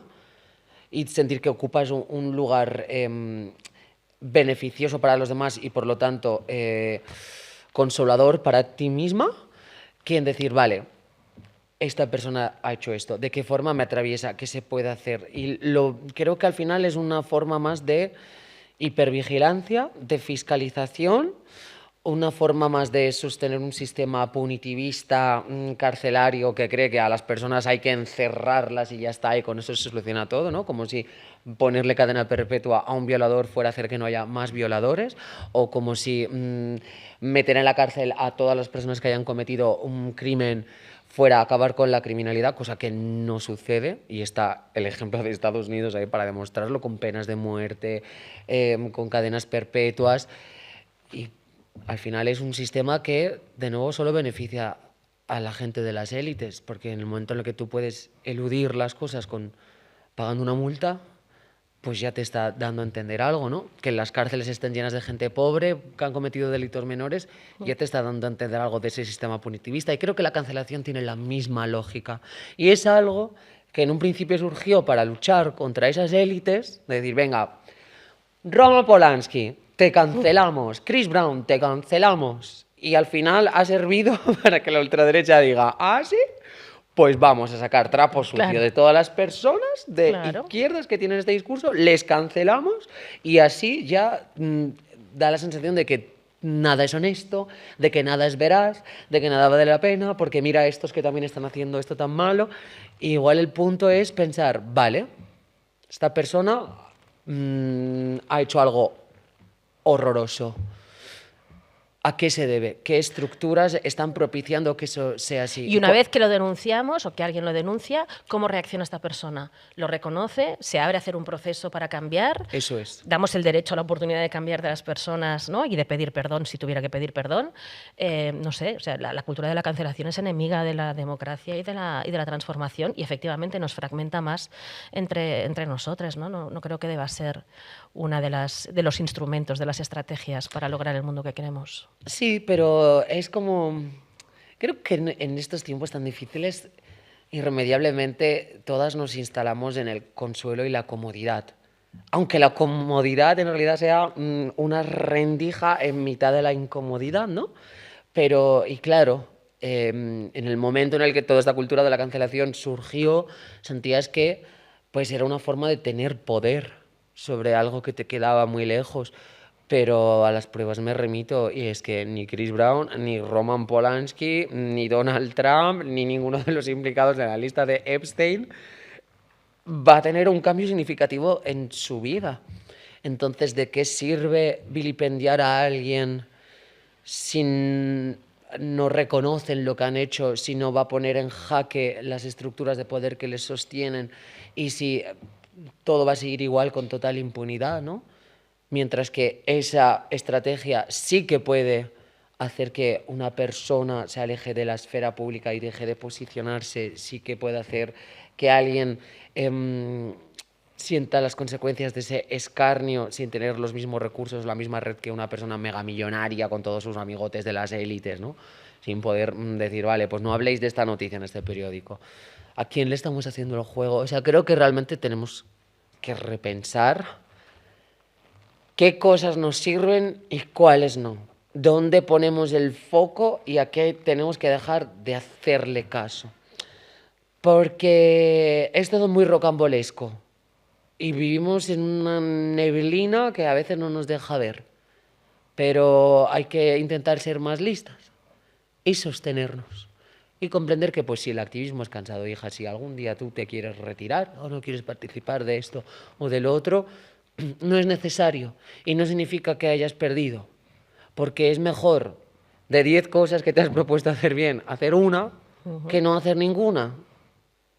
y sentir que ocupas un lugar beneficioso para los demás y por lo tanto consolador para ti misma, que en decir, vale, esta persona ha hecho esto, de qué forma me atraviesa, qué se puede hacer. Y creo que al final es una forma más de hipervigilancia, de fiscalización, una forma más de sostener un sistema punitivista, carcelario, que cree que a las personas hay que encerrarlas y ya está, y con eso se soluciona todo, ¿no? Como si ponerle cadena perpetua a un violador fuera a hacer que no haya más violadores, o como si meter en la cárcel a todas las personas que hayan cometido un crimen fuera a acabar con la criminalidad, cosa que no sucede, y está el ejemplo de Estados Unidos ahí para demostrarlo, con penas de muerte, con cadenas perpetuas, y al final es un sistema que, de nuevo, solo beneficia a la gente de las élites, porque en el momento en el que tú puedes eludir las cosas pagando una multa, pues ya te está dando a entender algo, ¿no? Que las cárceles estén llenas de gente pobre que han cometido delitos menores, ya te está dando a entender algo de ese sistema punitivista. Y creo que la cancelación tiene la misma lógica. Y es algo que en un principio surgió para luchar contra esas élites, de decir, venga, Roman Polanski, te cancelamos, Chris Brown, te cancelamos. Y al final ha servido para que la ultraderecha diga, ¿ah, sí? Pues vamos a sacar trapo sucio de todas las personas de izquierdas que tienen este discurso, les cancelamos y así ya da la sensación de que nada es honesto, de que nada es veraz, de que nada vale la pena, porque mira estos que también están haciendo esto tan malo. Y igual el punto es pensar, vale, esta persona ha hecho algo horroroso. ¿A qué se debe? ¿Qué estructuras están propiciando que eso sea así?
Y una vez que lo denunciamos o que alguien lo denuncia, ¿cómo reacciona esta persona? ¿Lo reconoce? ¿Se abre a hacer un proceso para cambiar?
Eso es.
¿Damos el derecho a la oportunidad de cambiar de las personas, ¿no? Y de pedir perdón si tuviera que pedir perdón? No sé, o sea, la cultura de la cancelación es enemiga de la democracia y de la transformación y efectivamente nos fragmenta más entre nosotros, ¿no? No creo que deba ser una de los instrumentos, de las estrategias para lograr el mundo que queremos.
Sí, pero es como... Creo que en estos tiempos tan difíciles, irremediablemente, todas nos instalamos en el consuelo y la comodidad. Aunque la comodidad en realidad sea una rendija en mitad de la incomodidad, ¿no? Pero, y claro, en el momento en el que toda esta cultura de la cancelación surgió, sentías que pues era una forma de tener poder sobre algo que te quedaba muy lejos. Pero a las pruebas me remito y es que ni Chris Brown, ni Roman Polanski, ni Donald Trump, ni ninguno de los implicados en la lista de Epstein va a tener un cambio significativo en su vida. Entonces, ¿de qué sirve vilipendiar a alguien si no reconocen lo que han hecho, si no va a poner en jaque las estructuras de poder que les sostienen y si todo va a seguir igual con total impunidad, ¿no? Mientras que esa estrategia sí que puede hacer que una persona se aleje de la esfera pública y deje de posicionarse, sí que puede hacer que alguien sienta las consecuencias de ese escarnio sin tener los mismos recursos, la misma red que una persona megamillonaria con todos sus amigotes de las élites, ¿no? Sin poder decir, vale, pues no habléis de esta noticia en este periódico. ¿A quién le estamos haciendo el juego? O sea, creo que realmente tenemos que repensar qué cosas nos sirven y cuáles no. Dónde ponemos el foco y a qué tenemos que dejar de hacerle caso. Porque es todo muy rocambolesco y vivimos en una neblina que a veces no nos deja ver. Pero hay que intentar ser más listas y sostenernos. Y comprender que, pues, si el activismo es cansado, hija, si algún día tú te quieres retirar o no quieres participar de esto o de lo otro, no es necesario y no significa que hayas perdido, porque es mejor de 10 cosas que te has propuesto hacer bien, hacer una que no hacer ninguna.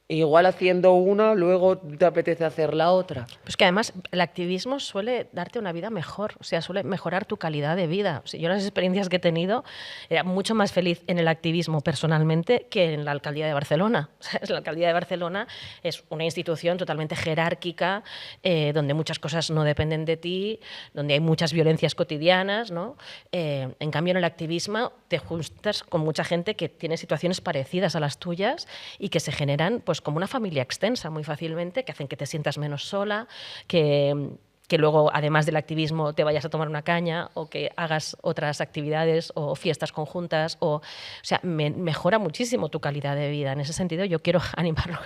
Igual haciendo una, luego te apetece hacer la otra.
Pues que además el activismo suele darte una vida mejor, o sea, suele mejorar tu calidad de vida. O sea, yo las experiencias que he tenido, era mucho más feliz en el activismo personalmente que en la alcaldía de Barcelona. O sea, la alcaldía de Barcelona es una institución totalmente jerárquica, donde muchas cosas no dependen de ti, donde hay muchas violencias cotidianas, ¿no? En cambio, en el activismo te juntas con mucha gente que tiene situaciones parecidas a las tuyas y que se generan, pues, como una familia extensa muy fácilmente, que hacen que te sientas menos sola, que luego, además del activismo, te vayas a tomar una caña o que hagas otras actividades o fiestas conjuntas. O sea, mejora muchísimo tu calidad de vida. En ese sentido, yo quiero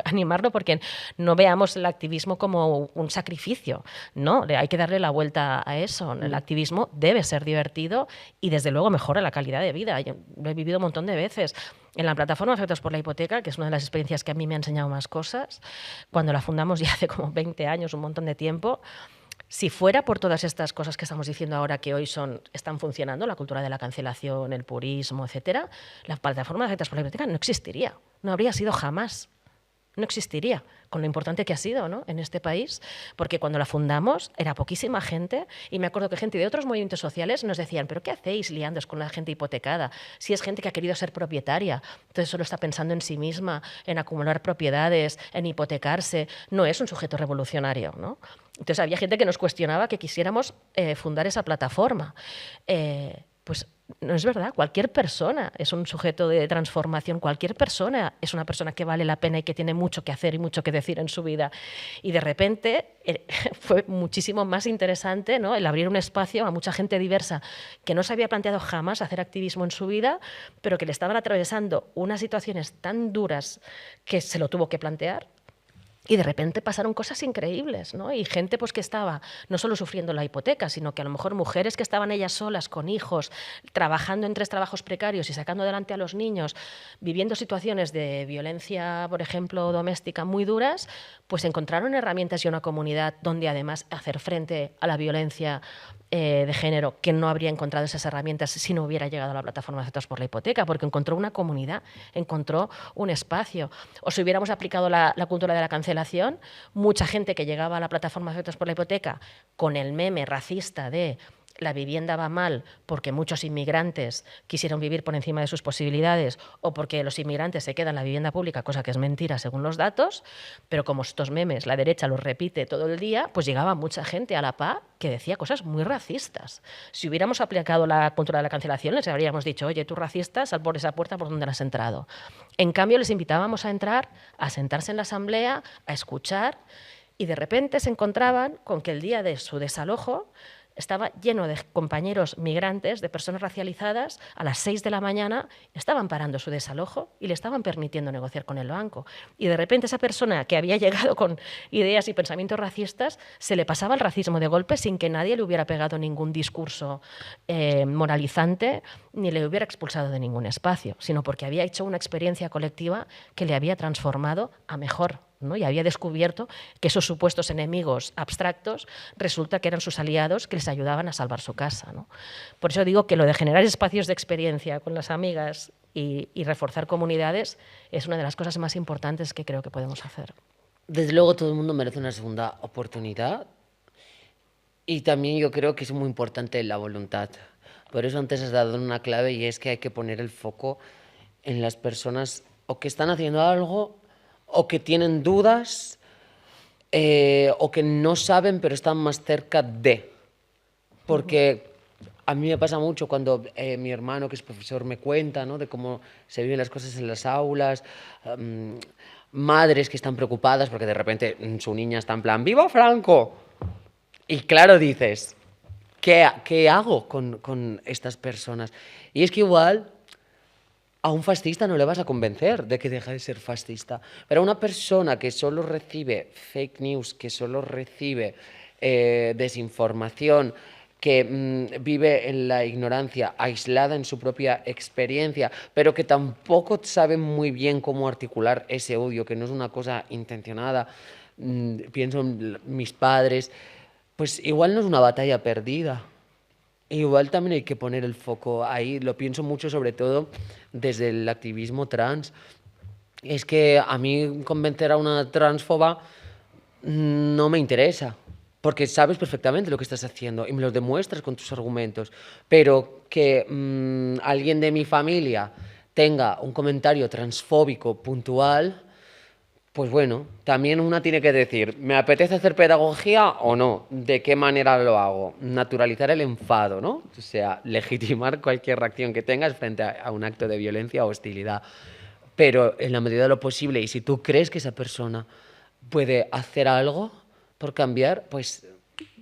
animarlo porque no veamos el activismo como un sacrificio. No, hay que darle la vuelta a eso. El activismo debe ser divertido y, desde luego, mejora la calidad de vida. Yo lo he vivido un montón de veces. En la plataforma Afectados por la Hipoteca, que es una de las experiencias que a mí me ha enseñado más cosas, cuando la fundamos ya hace como 20 años, un montón de tiempo, si fuera por todas estas cosas que estamos diciendo ahora que hoy están funcionando, la cultura de la cancelación, el purismo, etcétera, la plataforma Afectados por la Hipoteca no existiría, no habría sido jamás. no existiría, con lo importante que ha sido, ¿no?, en este país, porque cuando la fundamos era poquísima gente y me acuerdo que gente de otros movimientos sociales nos decían, ¿pero qué hacéis liándoos con la gente hipotecada? Si es gente que ha querido ser propietaria, entonces solo está pensando en sí misma, en acumular propiedades, en hipotecarse, no es un sujeto revolucionario, ¿no? Entonces había gente que nos cuestionaba que quisiéramos fundar esa plataforma. Pues no es verdad, cualquier persona es un sujeto de transformación, cualquier persona es una persona que vale la pena y que tiene mucho que hacer y mucho que decir en su vida. Y de repente fue muchísimo más interesante, ¿no?, el abrir un espacio a mucha gente diversa que no se había planteado jamás hacer activismo en su vida, pero que le estaban atravesando unas situaciones tan duras que se lo tuvo que plantear. Y de repente pasaron cosas increíbles, ¿no? Y gente pues, que estaba no solo sufriendo la hipoteca, sino que a lo mejor mujeres que estaban ellas solas, con hijos, trabajando en 3 trabajos precarios y sacando adelante a los niños, viviendo situaciones de violencia, por ejemplo, doméstica muy duras, pues encontraron herramientas y una comunidad donde además hacer frente a la violencia de género, que no habría encontrado esas herramientas si no hubiera llegado a la plataforma Afectados por la Hipoteca, porque encontró una comunidad, encontró un espacio. O si hubiéramos aplicado la cultura de la cancelación, mucha gente que llegaba a la plataforma Afectados por la Hipoteca con el meme racista de la vivienda va mal porque muchos inmigrantes quisieron vivir por encima de sus posibilidades o porque los inmigrantes se quedan en la vivienda pública, cosa que es mentira según los datos, pero como estos memes la derecha los repite todo el día, pues llegaba mucha gente a la PA que decía cosas muy racistas. Si hubiéramos aplicado la cultura de la cancelación, les habríamos dicho, oye, tú racista, sal por esa puerta por donde has entrado. En cambio, les invitábamos a entrar, a sentarse en la asamblea, a escuchar, y de repente se encontraban con que el día de su desalojo estaba lleno de compañeros migrantes, de personas racializadas, a las 6 de la mañana estaban parando su desalojo y le estaban permitiendo negociar con el banco. Y de repente esa persona que había llegado con ideas y pensamientos racistas, se le pasaba el racismo de golpe sin que nadie le hubiera pegado ningún discurso moralizante ni le hubiera expulsado de ningún espacio, sino porque había hecho una experiencia colectiva que le había transformado a mejor, ¿no? Y había descubierto que esos supuestos enemigos abstractos resulta que eran sus aliados que les ayudaban a salvar su casa, ¿no? Por eso digo que lo de generar espacios de experiencia con las amigas y reforzar comunidades es una de las cosas más importantes que creo que podemos hacer.
Desde luego todo el mundo merece una segunda oportunidad y también yo creo que es muy importante la voluntad. Por eso antes has dado una clave y es que hay que poner el foco en las personas o que están haciendo algo o que tienen dudas o que no saben pero están más cerca de. Porque a mí me pasa mucho cuando mi hermano, que es profesor, me cuenta, ¿no?, de cómo se viven las cosas en las aulas, madres que están preocupadas porque de repente su niña está en plan ¡Viva Franco! Y claro, dices, ¿qué hago con estas personas? Y es que igual a un fascista no le vas a convencer de que deje de ser fascista, pero a una persona que solo recibe fake news, que solo recibe desinformación, que vive en la ignorancia, aislada en su propia experiencia, pero que tampoco sabe muy bien cómo articular ese odio, que no es una cosa intencionada, pienso en mis padres, pues igual no es una batalla perdida. Igual también hay que poner el foco ahí, lo pienso mucho sobre todo desde el activismo trans. Es que a mí convencer a una transfoba no me interesa, porque sabes perfectamente lo que estás haciendo y me lo demuestras con tus argumentos, pero que alguien de mi familia tenga un comentario transfóbico puntual, pues bueno, también una tiene que decir, ¿me apetece hacer pedagogía o no? ¿De qué manera lo hago? Naturalizar el enfado, ¿no? O sea, legitimar cualquier reacción que tengas frente a un acto de violencia o hostilidad. Pero en la medida de lo posible, y si tú crees que esa persona puede hacer algo por cambiar, pues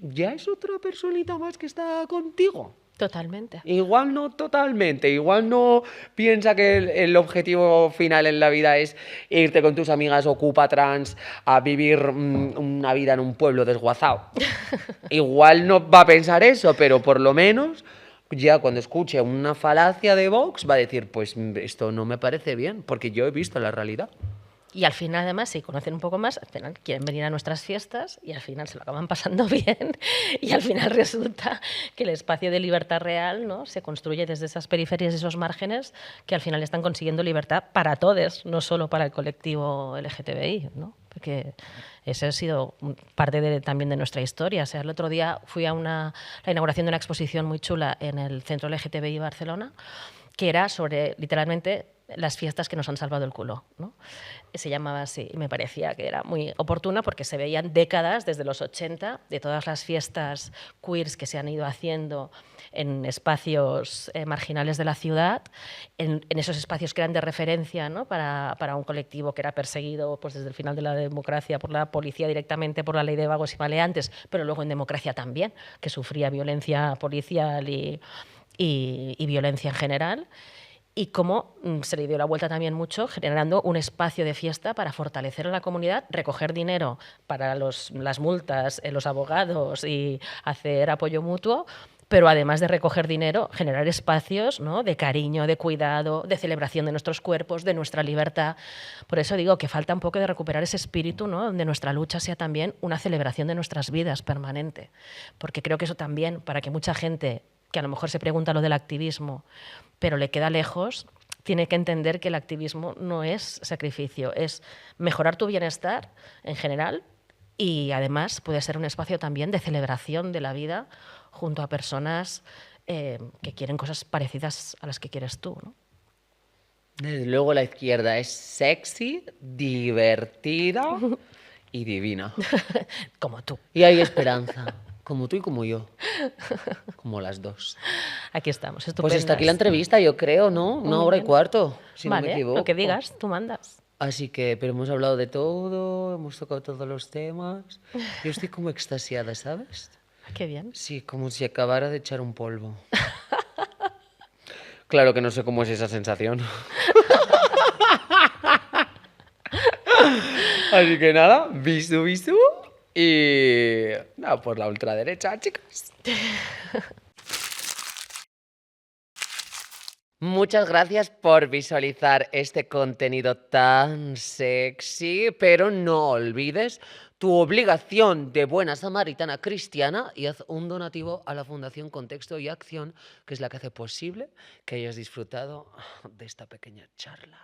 ya es otra personita más que está contigo.
Totalmente.
Igual no totalmente, igual no piensa que el objetivo final en la vida es irte con tus amigas ocupa trans a vivir una vida en un pueblo desguazado. Igual no va a pensar eso, pero por lo menos ya cuando escuche una falacia de Vox va a decir, pues esto no me parece bien, porque yo he visto la realidad.
Y al final, además, si conocen un poco más, al final quieren venir a nuestras fiestas y al final se lo acaban pasando bien. Y al final resulta que el espacio de libertad real, ¿no?, se construye desde esas periferias, esos márgenes, que al final están consiguiendo libertad para todos, no solo para el colectivo LGTBI, ¿no? Porque esa ha sido parte también de nuestra historia. O sea, el otro día fui a la inauguración de una exposición muy chula en el Centro LGTBI Barcelona, que era sobre, literalmente, las fiestas que nos han salvado el culo, ¿no? Se llamaba así y me parecía que era muy oportuna porque se veían décadas desde los 80 de todas las fiestas queers que se han ido haciendo en espacios marginales de la ciudad, en esos espacios que eran de referencia, ¿no?, para un colectivo que era perseguido pues, desde el final de la democracia por la policía directamente, por la ley de vagos y maleantes, pero luego en democracia también, que sufría violencia policial y violencia en general. Y cómo se le dio la vuelta también mucho, generando un espacio de fiesta para fortalecer a la comunidad, recoger dinero para las multas, los abogados y hacer apoyo mutuo, pero además de recoger dinero, generar espacios, ¿no?, de cariño, de cuidado, de celebración de nuestros cuerpos, de nuestra libertad. Por eso digo que falta un poco de recuperar ese espíritu, ¿no?, donde nuestra lucha sea también una celebración de nuestras vidas permanente. Porque creo que eso también, para que mucha gente que a lo mejor se pregunta lo del activismo, pero le queda lejos, tiene que entender que el activismo no es sacrificio, es mejorar tu bienestar en general y además puede ser un espacio también de celebración de la vida junto a personas que quieren cosas parecidas a las que quieres tú, ¿no?
Desde luego la izquierda es sexy, divertida y divina.
Como tú.
Y hay esperanza, como tú y como yo. Como las dos.
Aquí estamos, estupendas.
Pues hasta aquí la entrevista, yo creo, ¿no? Una hora y cuarto, si no me
Vale,
equivoco.
lo que digas, tú mandas.
Así que, pero hemos hablado de todo, hemos tocado todos los temas. Yo estoy como extasiada, ¿sabes?
Qué bien.
Sí, como si acabara de echar un polvo. Claro que no sé cómo es esa sensación. Así que nada, bisu, bisu. Y nada, por la ultraderecha, chicos. Muchas gracias por visualizar este contenido tan sexy, pero no olvides tu obligación de buena samaritana cristiana y haz un donativo a la Fundación Contexto y Acción, que es la que hace posible que hayas disfrutado de esta pequeña charla.